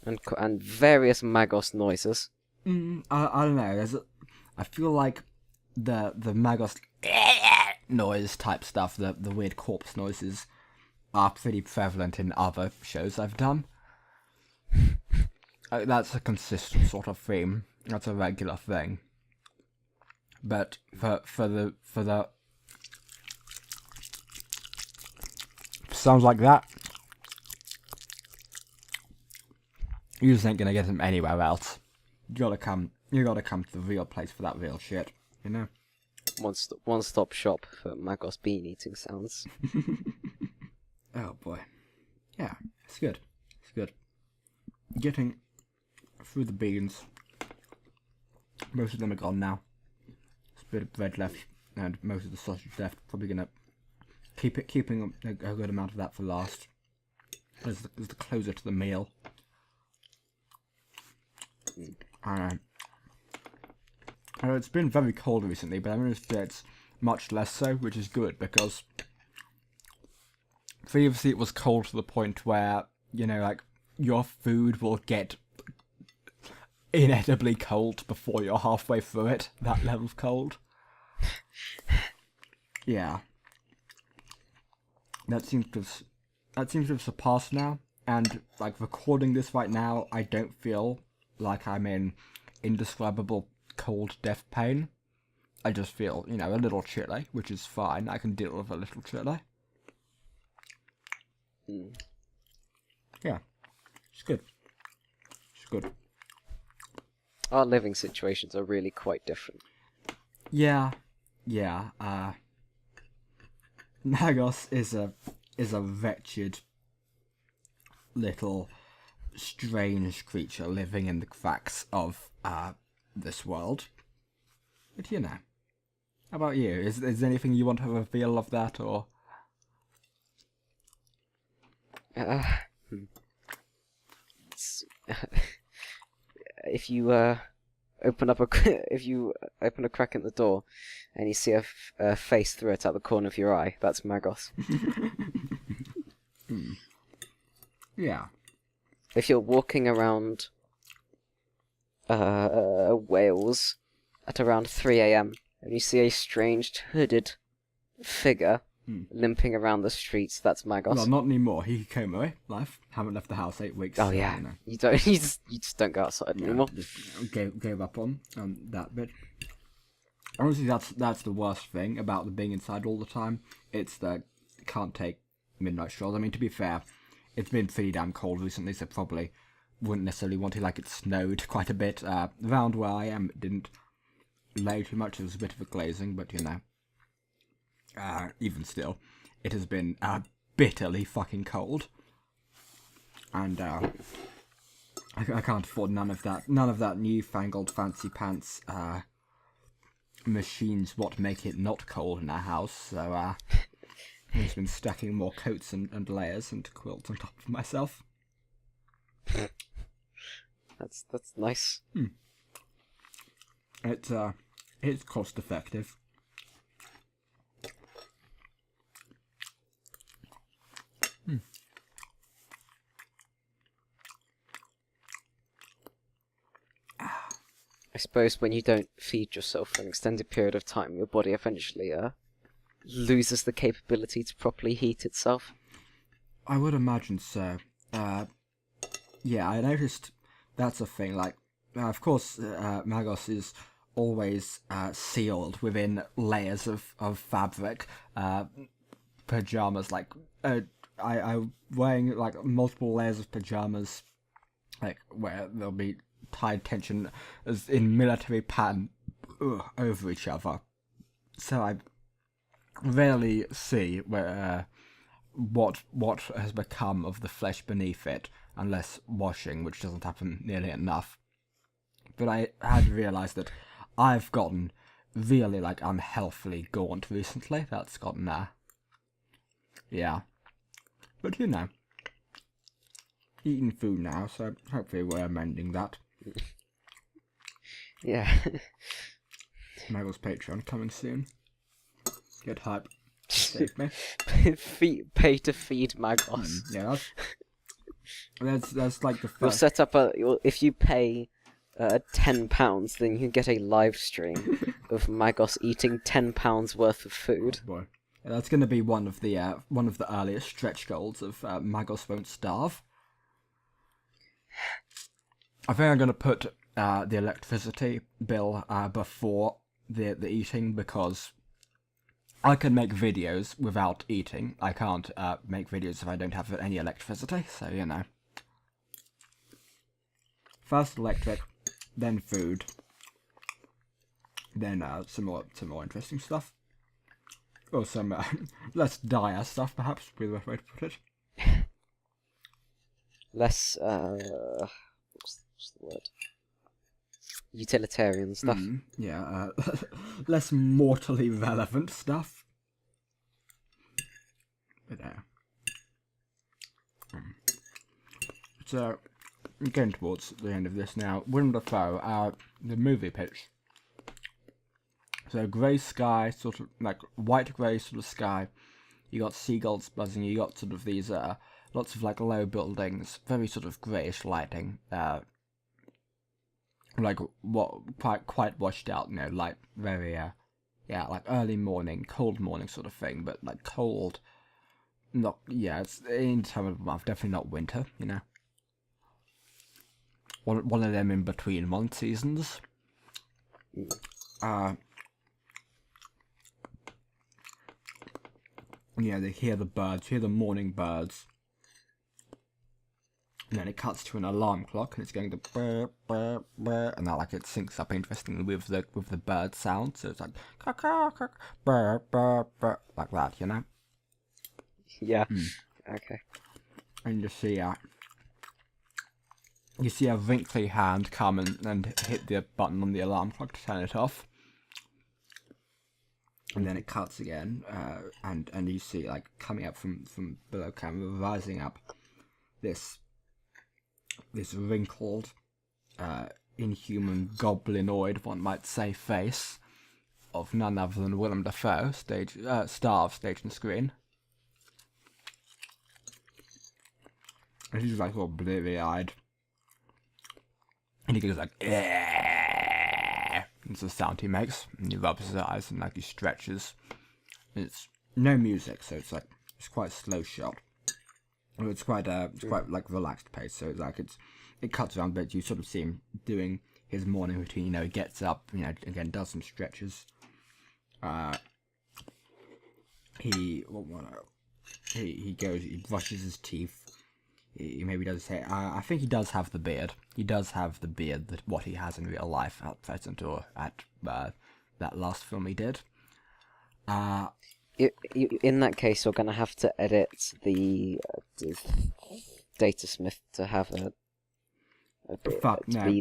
and various Magos noises. I don't know. I feel like the Magos noise type stuff, the weird corpse noises, are pretty prevalent in other shows I've done. That's a consistent sort of theme. That's a regular thing. But for the sounds like that, You just ain't gonna get them anywhere else. You gotta come to the real place for that real shit, you know? One-stop shop for Magos bean eating sounds. Oh boy. Yeah, it's good. It's good. Getting through the beans. Most of them are gone now. There's a bit of bread left and most of the sausage left. Probably gonna keeping a good amount of that for last. As the closer to the meal. I know it's been very cold recently, but I noticed that it's much less so, which is good because previously it was cold to the point where, you know, like, your food will get inedibly cold before you're halfway through it. That level of cold. Yeah. That seems to have surpassed now, and, like, recording this right now, I don't feel like I'm in indescribable cold death pain. I just feel, you know, a little chilly, which is fine. I can deal with a little chilly. Yeah. It's good. It's good. Our living situations are really quite different. Yeah. Magos is a wretched little strange creature living in the cracks of this world. But you know. How about you? Is there anything you want to reveal of that, or? If you open a crack in the door, and you see a face through it out the corner of your eye, that's Magos. Yeah. If you're walking around Wales at around 3 a.m. and you see a strange hooded figure limping around the streets, that's Magos. Well, not anymore. He came away. Life. Haven't left the house 8 weeks. Oh so, yeah. You know. You just don't go outside anymore. Just gave up on that bit. Honestly, that's the worst thing about the being inside all the time. It's that you can't take midnight strolls. I mean, to be fair, it's been pretty damn cold recently, so probably wouldn't necessarily want to. Like, it snowed quite a bit. Around where I am, it didn't lay too much. It was a bit of a glazing, but you know. Even still, it has been bitterly fucking cold. And I can't afford none of that newfangled fancy pants machines what make it not cold in our house, so I've just been stacking more coats and layers and quilts on top of myself. That's nice. It's cost effective. I suppose when you don't feed yourself for an extended period of time, your body eventually loses the capability to properly heat itself. I would imagine so. Yeah, I noticed that's a thing. Like, of course, Magos is always sealed within layers of fabric. Pajamas, like, I'm wearing, like, multiple layers of pajamas, like, where there'll be tied tension as in military pattern over each other. So I rarely see where what has become of the flesh beneath it, unless washing, which doesn't happen nearly enough. But I had realised that I've gotten really, like, unhealthily gaunt recently. That's gotten yeah. But you know, eating food now, so hopefully we're mending that. Yeah. Magos Patreon coming soon. Get hype. Save me. Pay to feed Magos. Yeah, that's like the first. You'll set up if you pay £10, then you can get a live stream of Magos eating £10 worth of food. Oh boy, yeah, that's going to be one of the earliest stretch goals of Magos Won't Starve. I think I'm going to put the electricity bill before the eating, because I can make videos without eating. I can't make videos if I don't have any electricity, so you know. First electric, then food, then some more interesting stuff. Or some less dire stuff, perhaps, would be the best way to put it. Less, what's the word? Utilitarian stuff. Yeah, less mortally relevant stuff. But so, getting towards the end of this now. Willem Dafoe, the movie pitch. So, grey sky, sort of like white-grey sort of sky. You got seagulls buzzing. You got sort of these lots of like low buildings, very sort of greyish lighting. Like what quite washed out, like very like early morning, cold morning sort of thing, but like cold. Not it's in time of the month, definitely not winter. One of them in between month seasons. They hear the birds, hear the morning birds. And then it cuts to an alarm clock, and it's going to burr, burr, burr, and that it syncs up interestingly with the bird sound. So it's like caw, burr, burr, burr, like that, Yeah. Okay. And you see a wrinkly hand come and hit the button on the alarm clock to turn it off. And then it cuts again, and you see coming up from below camera, rising up this wrinkled, inhuman goblinoid, one might say, face of none other than Willem Dafoe, star of stage and screen. And he's all bleary-eyed. And he goes "Eh." It's the sound he makes. And he rubs his eyes and he stretches. And it's no music, so it's quite a slow shot. It's quite relaxed pace, so it cuts around, but you sort of see him doing his morning routine. He gets up, again does some stretches. He goes, he brushes his teeth. He maybe does say, I think he does have the beard. He does have the beard that what he has in real life at present, or at that last film he did. In that case, you're going to have to edit the Datasmith to have be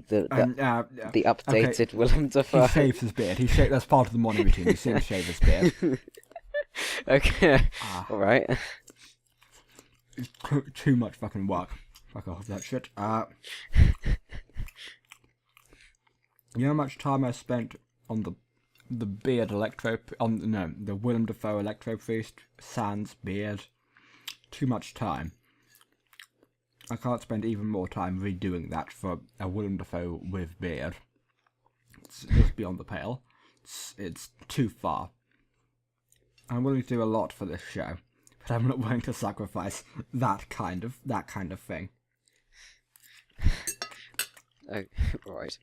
the updated okay. Willem Dafoe. He shaves his beard. That's part of the morning routine. You see him shave his beard. Okay. All right. It's too much fucking work. Fuck off that shit. You know how much time I spent on the beard the Willem Dafoe electro priest sans beard? Too much time. I can't spend even more time redoing that for a Willem Dafoe with beard. It's just beyond the pale. It's too far. I'm willing to do a lot for this show, but I'm not willing to sacrifice that kind of thing. Oh, right.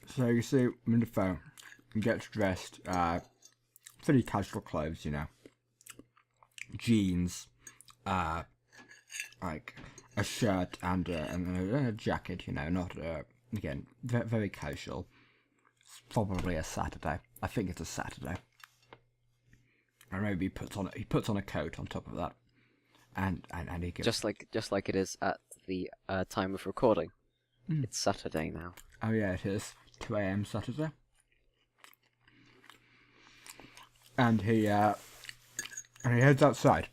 So you see, Willem Dafoe gets dressed, pretty casual clothes, jeans, like a shirt and a jacket, not again very casual. It's probably a Saturday. I think it's a Saturday. And maybe he puts on a coat on top of that, and he goes, just like it is at the time of recording. It's Saturday now. Oh yeah, it is 2 a.m. Saturday. And he heads outside,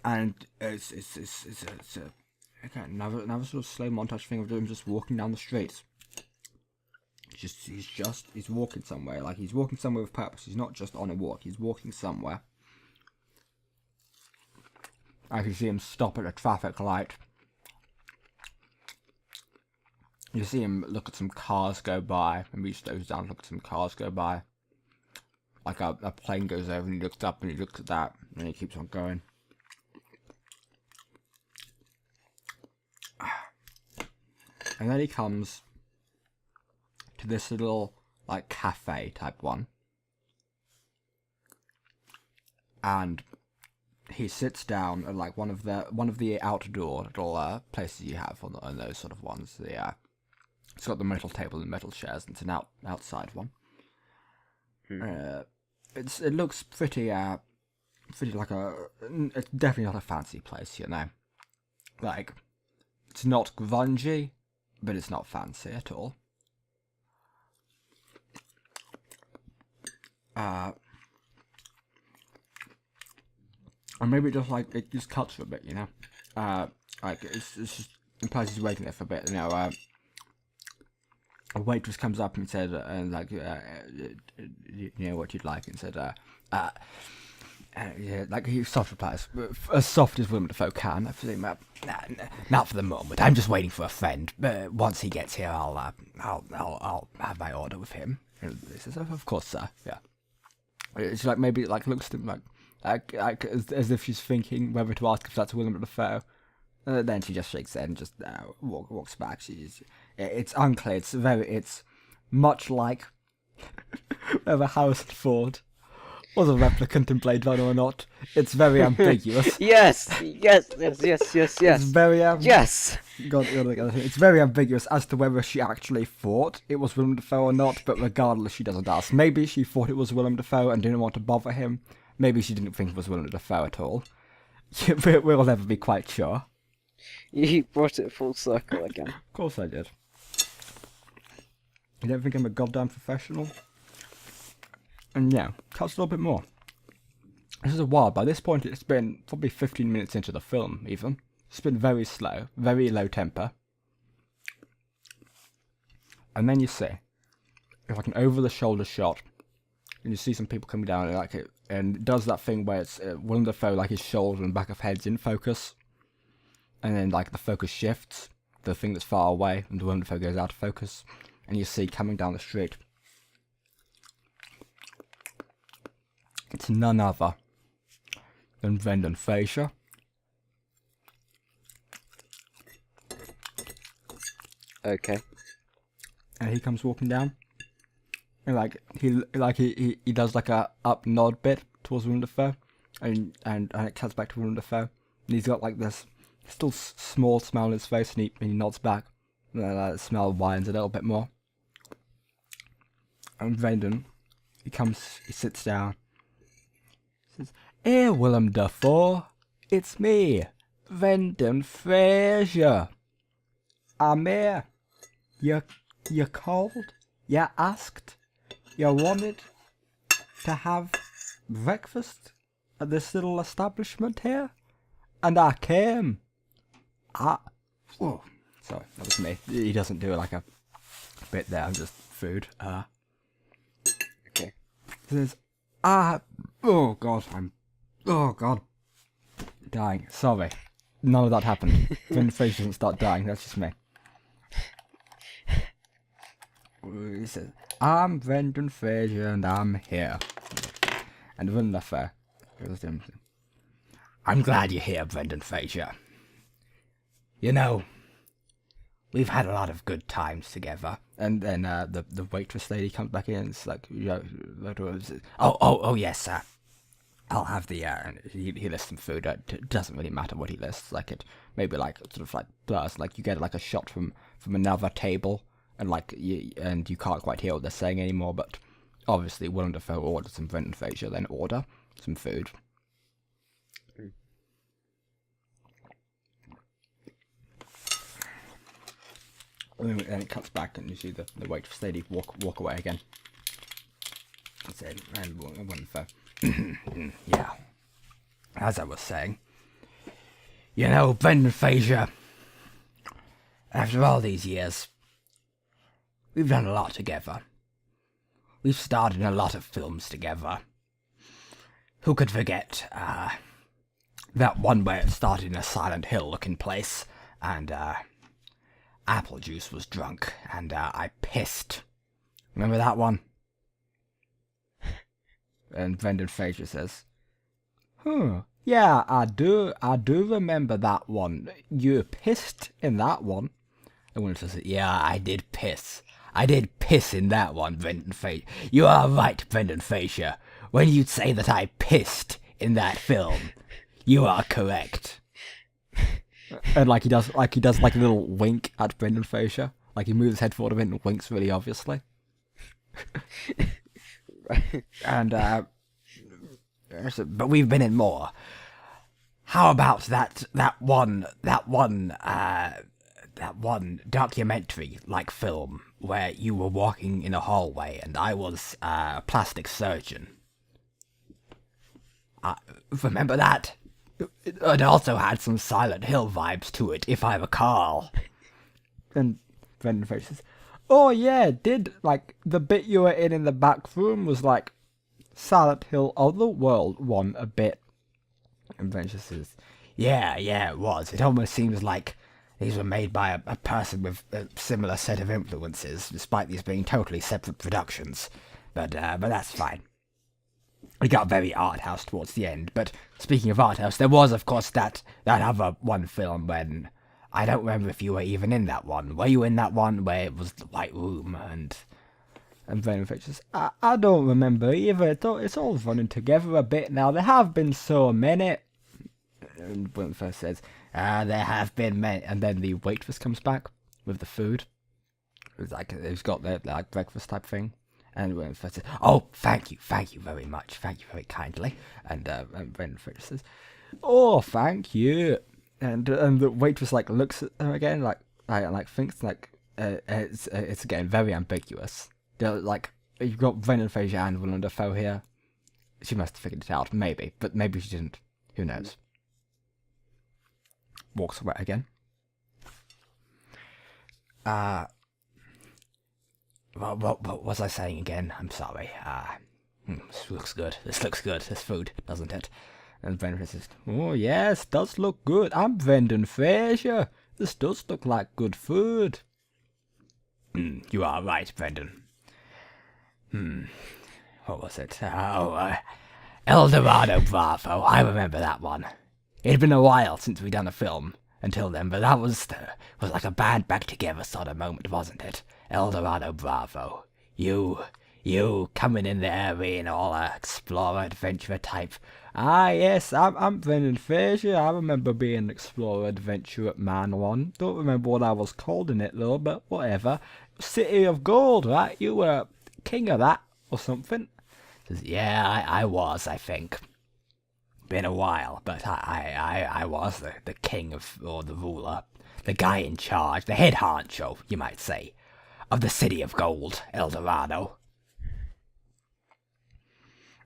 and it's another sort of slow montage thing of him just walking down the streets. He's walking somewhere. Like, he's walking somewhere with purpose. He's not just on a walk. He's walking somewhere. I can see him stop at a traffic light. You see him look at some cars go by, and he slows down to look at some cars go by. Like a plane goes over, and he looks up, and he looks at that, and he keeps on going. And then he comes to this little, cafe type one. And he sits down at like one of the outdoor little places you have on those sort of ones. It's got the metal table and metal chairs, and it's an outside one. It looks pretty like it's definitely not a fancy place, Like, it's not grungy, but it's not fancy at all. And maybe just like it just cuts for a bit, Like it's just implies he's waiting there for a bit, A waitress comes up and said, what you'd like, and said, like he soft replies, as soft as Willem Dafoe can. I presume, not for the moment. I'm just waiting for a friend. Once he gets here, I'll have my order with him. And he says, of course, sir. Yeah. She maybe looks at him like as if she's thinking whether to ask if that's Willem Dafoe. Then she just shakes her head and just walks back. It's unclear. It's much like whether Harrison Ford was a replicant in Blade Runner or not. It's very ambiguous. Yes. It's very yes. It's very ambiguous as to whether she actually thought it was Willem Dafoe or not. But regardless, she doesn't ask. Maybe she thought it was Willem Dafoe and didn't want to bother him. Maybe she didn't think it was Willem Dafoe at all. We'll never be quite sure. You brought it full circle again. Of course I did. You don't think I'm a goddamn professional? And yeah, cuts a little bit more. This is a while. By this point, it's been probably 15 minutes into the film, even. It's been very slow, very low tempo. And then you see, it's like an over-the-shoulder shot, and you see some people coming down, and it does that thing where it's Willem Dafoe, like his shoulder and back of head's in focus, and then like the focus shifts, the thing that's far away, and the Willem Dafoe goes out of focus, and you see coming down the street. It's none other than Brendan Fraser. Okay. And he comes walking down, and he does like a up nod bit towards Willem Dafoe, and it cuts back to Willem Dafoe, and he's got like this still small smile on his face, and he nods back, and the smile widens a little bit more. And Brendan, he sits down. Hey, Willem Dafoe, it's me, Brendan Fraser. I'm here. You called? You asked? You wanted to have breakfast at this little establishment here? And I came. Oh, sorry, that was me. He doesn't do like a bit there, I'm just food. Okay. He says, oh god, dying. Sorry, none of that happened. Brendan Fraser doesn't start dying. That's just me. He says, I'm Brendan Fraser and I'm here. And Willem Dafoe goes to him. I'm glad you're here, Brendan Fraser. We've had a lot of good times together. And then the waitress lady comes back in and it's like, oh yes, sir. I'll have the he lists some food. It doesn't really matter what he lists. Like it maybe like sort of like blurs. Like you get like a shot from another table, and like you can't quite hear what they're saying anymore. But obviously, Willem Dafoe ordered some Brendan Fraser, then order some food. And it cuts back, and you see the waitress lady walk away again. And Willem Dafoe. Yeah, as I was saying, Brendan Fraser, after all these years, we've done a lot together. We've starred in a lot of films together. Who could forget, that one where it started in a Silent Hill looking place, and, apple juice was drunk, and, I pissed. Remember that one? And Brendan Fraser says, yeah, I do remember that one. You pissed in that one. And Willem says, yeah, I did piss. I did piss in that one, Brendan Fraser. You are right, Brendan Fraser. When you say that I pissed in that film, You are correct. And like he does like a little wink at Brendan Fraser. Like he moves his head forward a bit and winks really obviously. Right. And but we've been in more. How about that one documentary like film where you were walking in a hallway and I was a plastic surgeon? Remember that? It also had some Silent Hill vibes to it, if I recall. And Brendan Fraser says, "Oh yeah, did like the bit you were in the back room was like Silent Hill Otherworld one a bit." And Brendan says, "Yeah, it was. It almost seems like these were made by a person with a similar set of influences, despite these being totally separate productions. But that's fine." It got very art house towards the end. But speaking of art house, there was, of course, that other one film when I don't remember if you were even in that one. Were you in that one where it was the White Room and Venom Pictures? I don't remember either. It's all running together a bit now. There have been so many. And Willem first says, there have been many. And then the waitress comes back with the food. It's like it's got their like breakfast type thing. And Willem first says, "Oh, thank you very much. Thank you very kindly." And Brendan Fraser says, "Oh, thank you." And the waitress like looks at her again, like thinks like it's again very ambiguous. Like you've got Brendan Fraser and Willem Dafoe here. She must have figured it out, maybe, but maybe she didn't. Who knows? Walks away again. What was I saying again? I'm sorry. This looks good. This food, doesn't it? And Brendan says, "Oh yes, does look good. I'm Brendan Fraser. This does look like good food." You are right, Brendan. What was it? El Dorado Bravo. I remember that one. It had been a while since we'd done a film until then, but that was like a band back together sort of moment, wasn't it? El Dorado Bravo. You coming in there being all a explorer, adventurer type. Yes, I'm Brendan Fraser. I remember being an explorer, adventurer man one. Don't remember what I was called in it though, but whatever. City of Gold, right? You were king of that or something. Says, yeah, I was, I think. Been a while, but I was the king or the ruler, the guy in charge, the head honcho, you might say, of the City of Gold, El Dorado.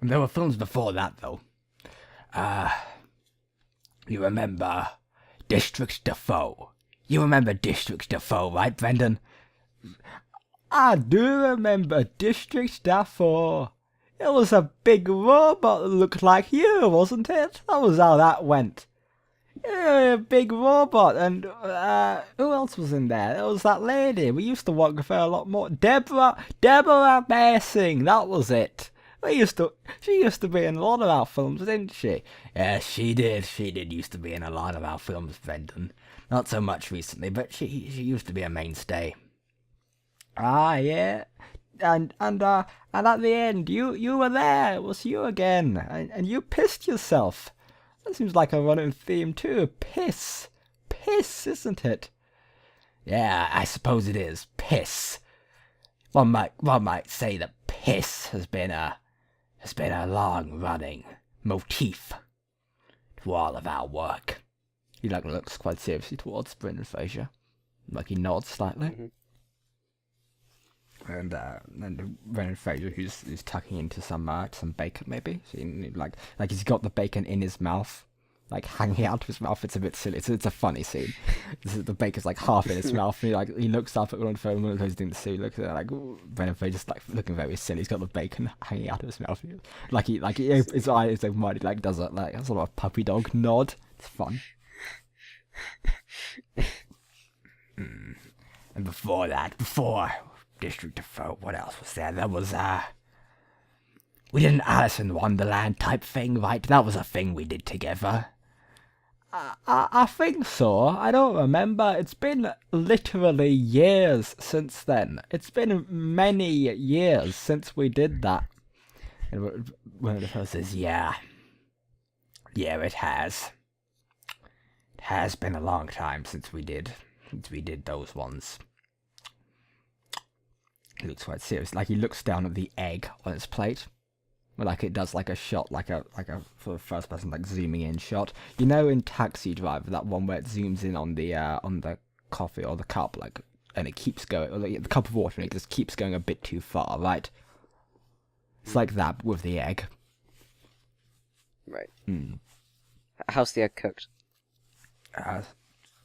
And there were films before that, though. You remember District Defoe? You remember District Defoe, right, Brendan? I do remember District Defoe. It was a big robot that looked like you, wasn't it? That was how that went. A big robot, and who else was in there? There was that lady. We used to work with her a lot more. Deborah Messing. That was it. She used to be in a lot of our films, didn't she? Yeah, she did. She did used to be in a lot of our films, Brendan. Not so much recently, but she used to be a mainstay. Yeah. And at the end, you were there. It was you again, and you pissed yourself. That seems like a running theme too. Piss, isn't it? Yeah, I suppose it is. Piss. One might say that piss has been a long-running motif to all of our work. He looks quite seriously towards Brendan Fraser, like he nods slightly. Mm-hmm. And Brendan Fraser, who's tucking into some bacon, maybe. So like he's got the bacon in his mouth, like hanging out of his mouth. It's a bit silly. It's a funny scene. The bacon's like half in his mouth. And he looks up at Brendan Fraser and he's doing the scene. Looks at like Brendan Fraser just like looking very silly. He's got the bacon hanging out of his mouth. His eye is open-wide. He does a sort of a puppy dog nod. It's fun. And before District Defoe, what else was there? There was, we did an Alice in Wonderland type thing, right? That was a thing we did together. I think so. I don't remember. It's been literally years since then. It's been many years since we did that. And one of the first says, yeah, Yeah, it has. It has been a long time since we did those ones. He looks quite serious. Like he looks down at the egg on his plate. Like it does like a shot, like a for the first person like zooming in shot. You know in Taxi Driver, that one where it zooms in on the coffee or the cup, like, and it keeps going, or the cup of water, and it just keeps going a bit too far, right? It's like that with the egg. Right. Mm. How's the egg cooked?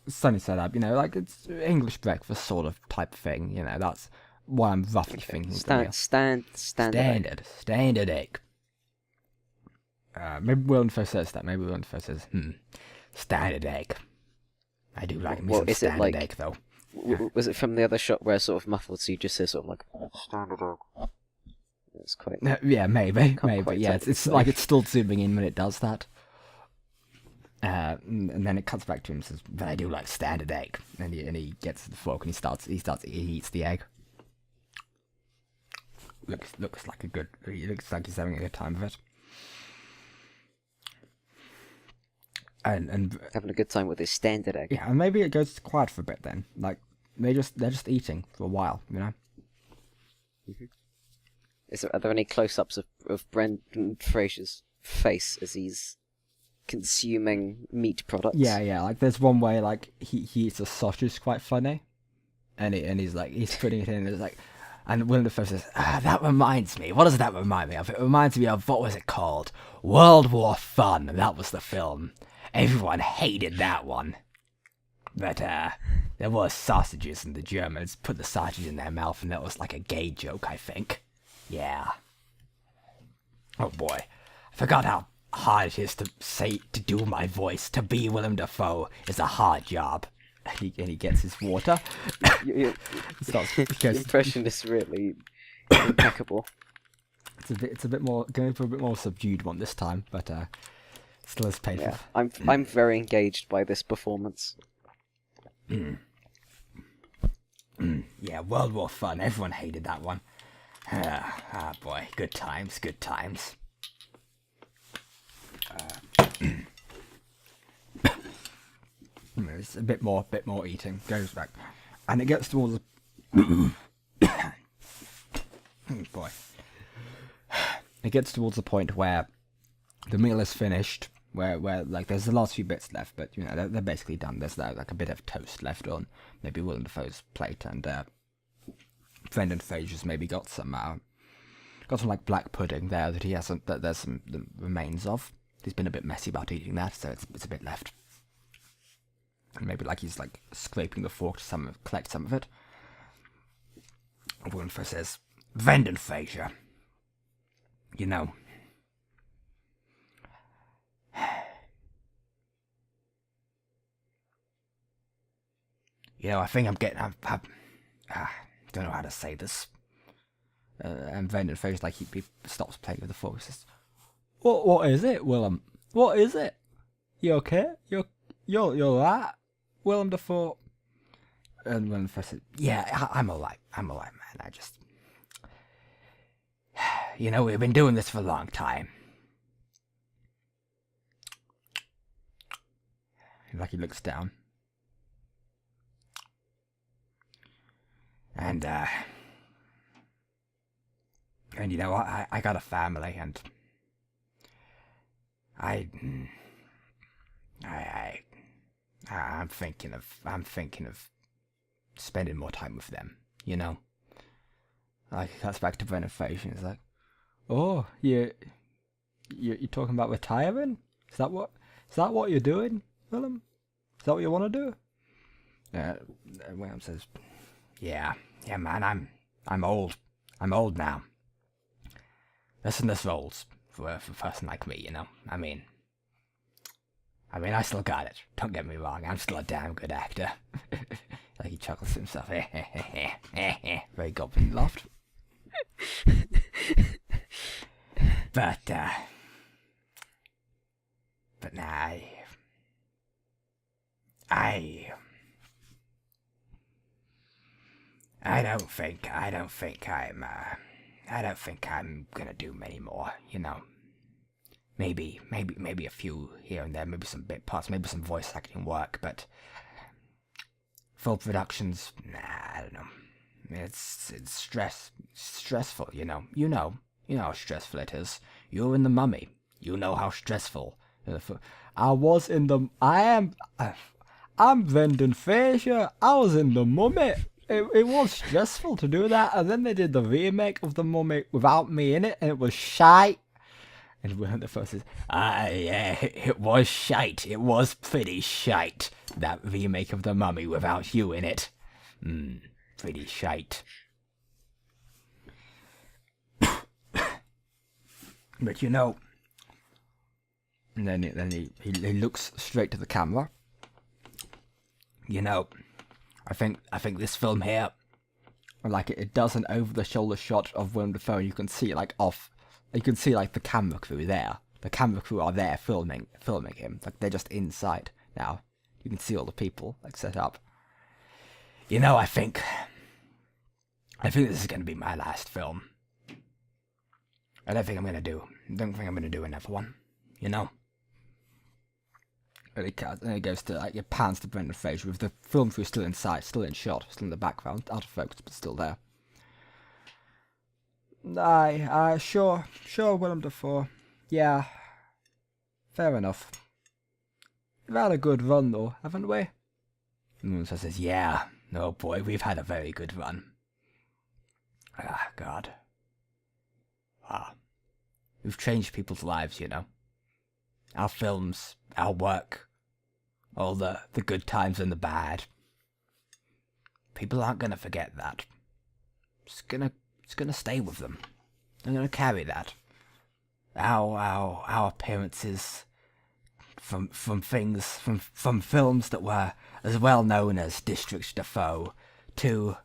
Sunny side up, like it's English breakfast sort of type thing, that's what I'm roughly thinking. Standard egg. Maybe Willem Dafoe says that. Maybe Willem Dafoe says, standard egg. I do like me some standard egg, though. Was it from the other shot where sort of muffled, so you just say sort of like, standard egg? It's quite... yeah, maybe. Yeah, it's like it's still zooming in when it does that. And then it cuts back to him and says, but I do like standard egg. And he gets the fork and he eats the egg. Looks like he looks like he's having a good time with it. And having a good time with his standard egg. Yeah, and maybe it goes quiet for a bit then. Like they're just eating for a while, Mm-hmm. Are there any close-ups of Brendan Fraser's face as he's consuming meat products? Yeah. Like there's one way like he eats a sausage, quite funny, and he's putting it in, and it's like. And Willem Dafoe says, that reminds me. What does that remind me of? It reminds me of, what was it called? World War Fun. That was the film. Everyone hated that one. But, there was sausages, and the Germans put the sausage in their mouth, and that was like a gay joke, I think. Yeah. Oh boy. I forgot how hard it is to do my voice. To be Willem Dafoe is a hard job. And he gets his water. Your impression is really impeccable. It's a bit more going for a bit more subdued one this time, but still as painful. Yeah, I'm very engaged by this performance. Yeah, World War Fun. Everyone hated that one. Boy, good times. It's a bit more eating. Goes back, and it gets towards. Oh boy. It gets towards the point where the meal is finished, where like there's the last few bits left, but they're basically done. There's like a bit of toast left on maybe Willem Dafoe's plate, and Brendan Fraser's maybe got some like black pudding there that he hasn't. That there's some the remains of. He's been a bit messy about eating that, so it's a bit left. And maybe like he's like scraping the fork to collect some of it. Willem Dafoe says, Brendan Fraser. I think I'm getting. I don't know how to say this. And Brendan Fraser, like he stops playing with the fork. He says, "What is it, Willem? What is it? You okay? You're right, Willem Dafoe." And Willem Dafoe says, "Yeah, I'm alright. I'm alright, man. I just, we've been doing this for a long time." Like he looks down. And I got a family, and I'm thinking of spending more time with them, Like, it cuts back to Brendan Fraser, and it's like, oh, you're talking about retiring? Is that what you're doing, Willem? Is that what you want to do? Willem says, yeah, man, I'm old. I'm old now. Listen, this rolls for a person like me, I mean, I still got it. Don't get me wrong. I'm still a damn good actor. Like he chuckles to himself. Very goblin laughed. But nah, I don't think I'm gonna do many more, maybe a few here and there, maybe some bit parts, maybe some voice acting work, but full productions, nah, I don't know. It's stressful, you know. You know how stressful it is. You're in The Mummy. You know how stressful. I'm Brendan Fraser. I was in The Mummy. It was stressful to do that, and then they did the remake of The Mummy without me in it, and it was shite. And Willem Dafoe says, yeah, it was shite. It was pretty shite, that remake of The Mummy without you in it. Pretty shite. But you know, and then he looks straight to the camera. You know, I think this film here, like it does an over-the-shoulder shot of Willem Dafoe, and you can see like the camera crew there. The camera crew are there filming him. Like they're just inside now. You can see all the people like set up. You know, I think this is going to be my last film. I don't think I'm going to do another one. You know. And it goes to like it pans to Brendan Fraser with the film crew still inside, still in shot, still in the background, out of focus, but still there. Sure, Willem Dafoe. Yeah, fair enough. We've had a good run though, haven't we? And so says, yeah, oh boy, we've had a very good run. Ah, God. We've changed people's lives, you know. Our films, our work, all the good times and the bad. People aren't gonna forget that. It's gonna stay with them. They're gonna carry that. Our appearances from films that were as well known as District Dafoe to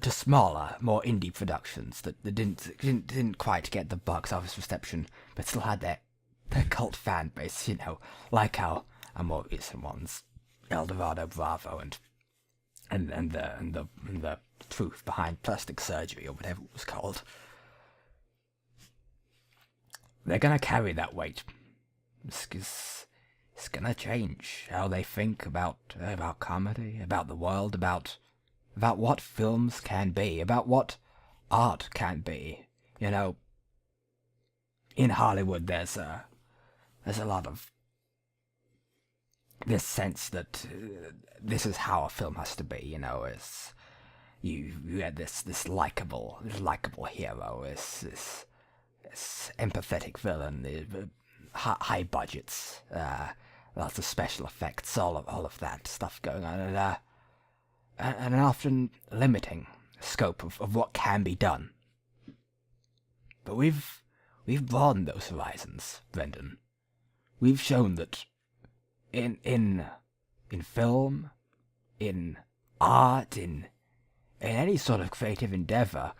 smaller, more indie productions that didn't quite get the box office reception, but still had their cult fan base, you know, like our more recent ones, El Dorado, Bravo, and the truth behind plastic surgery or whatever it was called. They're gonna carry that weight. It's gonna change how they think about comedy, about the world, about what films can be, about what art can be. You know, in Hollywood there's a lot of this sense that this is how a film has to be. You know, it's you had this likable hero, this empathetic villain, high budgets, lots of special effects, all of that stuff going on, and often limiting scope of what can be done. But we've broadened those horizons, Brendan. We've shown that in film, in art, in any sort of creative endeavor,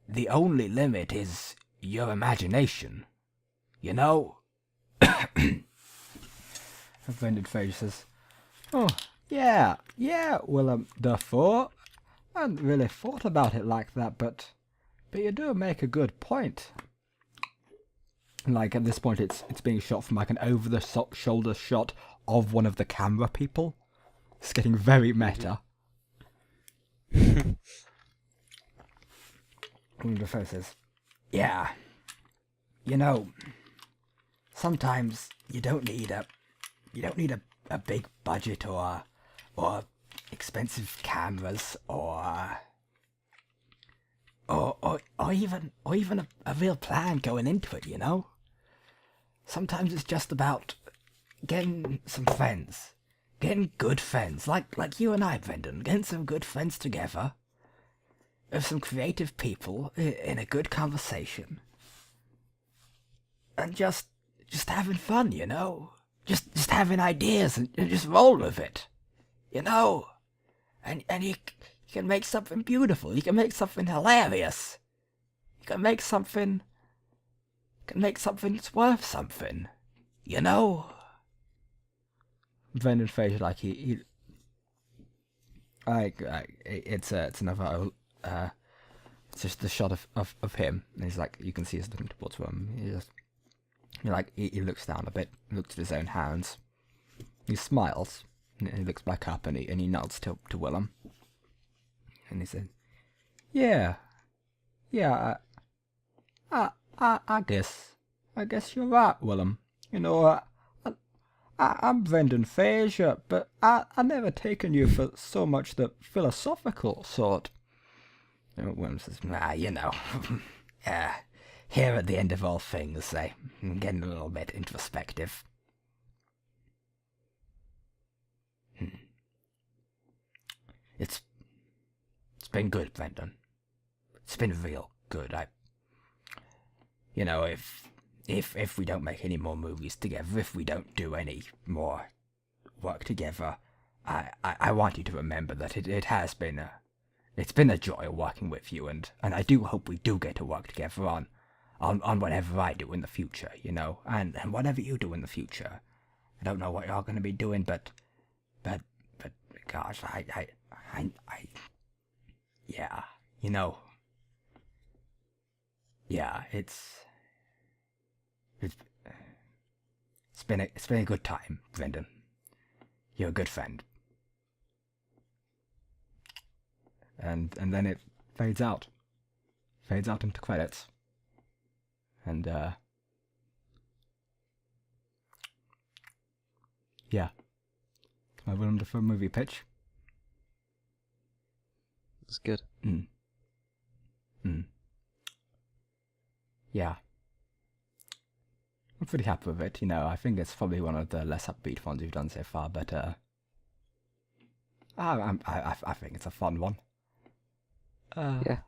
the only limit is your imagination. You know? Brendan Fraser says, oh, yeah, Willem Dafoe. I hadn't really thought about it like that, but you do make a good point. Like, at this point, it's being shot from, like, an over-the-shoulder shot of one of the camera people. It's getting very meta. Willem Dafoe says, yeah, you know, sometimes you don't need a big budget or expensive cameras or even a real plan going into it, you know? Sometimes it's just about getting some friends, getting good friends, like you and I, Brendan, getting some good friends together, with some creative people in a good conversation, and just having fun, you know? Just having ideas and just roll with it, you know? And you can make something beautiful. You can make something hilarious. You can make something that's worth something, you know? Brendan Fraser, like it's another it's just the shot of him, and he's like, you can see he's looking towards him. He looks down a bit, looks at his own hands. He smiles, and he looks back up, and he nods to Willem. And he said, "Yeah, I guess you're right, Willem. You know, I'm Brendan Fraser, but I never taken you for so much the philosophical sort." And Willem says, here at the end of all things, I'm getting a little bit introspective. It's been good, Brendan. It's been real good. If we don't make any more movies together, if we don't do any more work together, I want you to remember that it has been it's been a joy working with you, and I do hope we do get to work together on whatever I do in the future, and whatever you do in the future. I don't know what you're going to be doing, but gosh, it's been a good time, Brendan. You're a good friend. And then it fades out into credits, and my Willem Dafoe movie pitch. It's good. Yeah. I'm pretty happy with it. I think it's probably one of the less upbeat ones we've done so far, but I think it's a fun one. Yeah.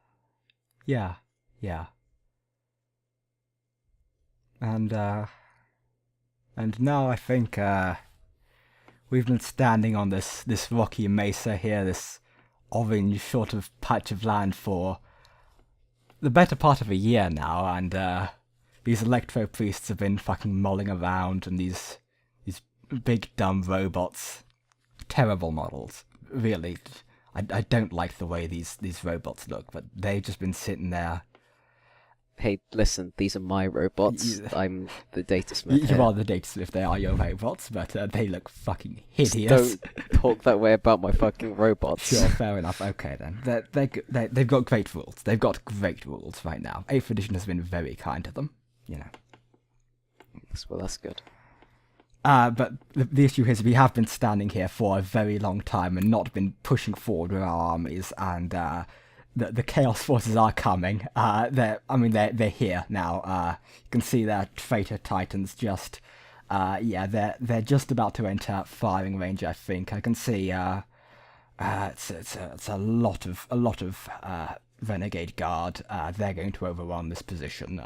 And now I think we've been standing on this rocky mesa here, this orange sort of patch of land for the better part of a year now, and these electro priests have been fucking mulling around, and these big dumb robots, terrible models, really. I don't like the way these robots look, but they've just been sitting there. Hey, listen, these are my robots. I'm the data smith. You are the data smith, they are your robots, but they look fucking hideous. Just don't talk that way about my fucking robots. Sure, fair enough. Okay then. They've got great rules. They've got great rules right now. 8th edition has been very kind to them, Well, that's good. But the issue is we have been standing here for a very long time and not been pushing forward with our armies, and the Chaos Forces are coming. They're here now. You can see their traitor Titans just, they're just about to enter firing range. I think I can see. It's a lot of Renegade Guard. They're going to overrun this position.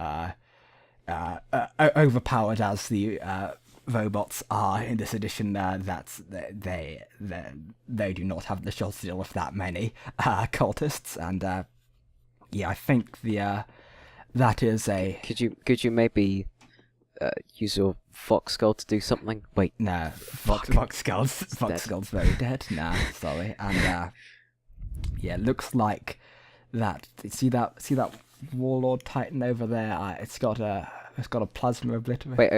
Overpowered as the robots are in this edition, they do not have the shots to deal with that many cultists, and I think that is a. Could you maybe use your Fox Skull to do something? Wait, no, Fox Skull's very dead. Nah, sorry, and looks like that. See that Warlord Titan over there? It's got a plasma obliterate. Wait,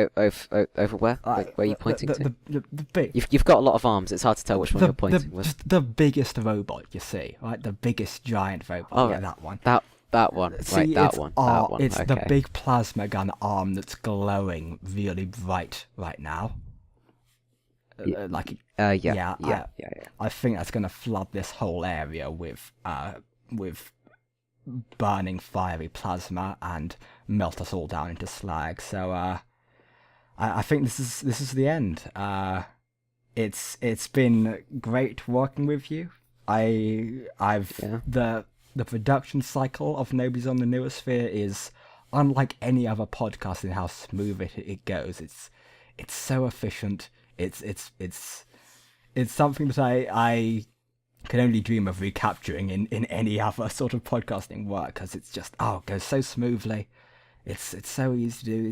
over where? Where are you pointing to? The big. You've got a lot of arms. It's hard to tell which one you're pointing with. The biggest robot you see, right? The biggest giant robot. Oh, yeah, that one. That one. See, right, that one. It's okay. the big plasma gun arm that's glowing really bright right now. Yeah. I think that's going to flood this whole area with burning fiery plasma and melt us all down into slag. So I think this is the end. It's been great working with you. The production cycle of Nobodies on the Noosphere is unlike any other podcast in how smooth it goes. It's so efficient. It's something that I can only dream of recapturing in any other sort of podcasting work, because it's just it goes so smoothly. It's so easy to do.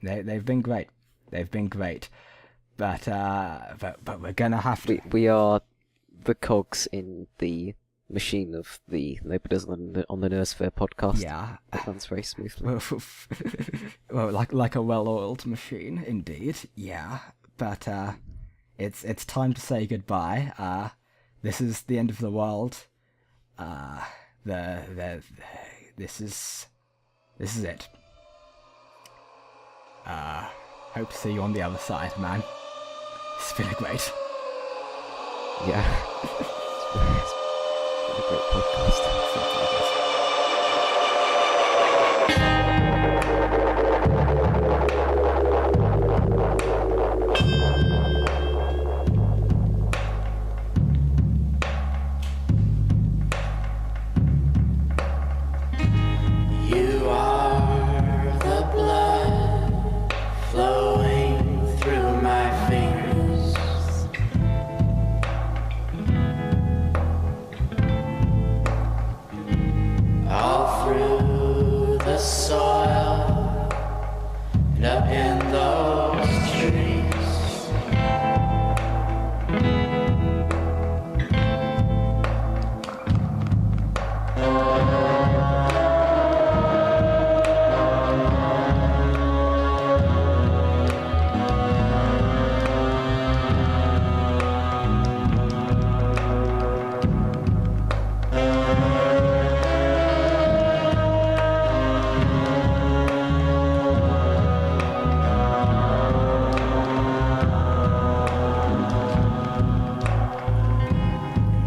They've been great. But we're gonna have to. We are the cogs in the machine of the Nobodies on the Noosphere podcast. Yeah. It runs very smoothly. Well, like a well-oiled machine, indeed. Yeah, but it's time to say goodbye. This is the end of the world. This is it. Hope to see you on the other side, man. It's been a great. Yeah. It's been a great podcast.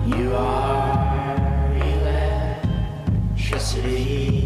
You are electricity.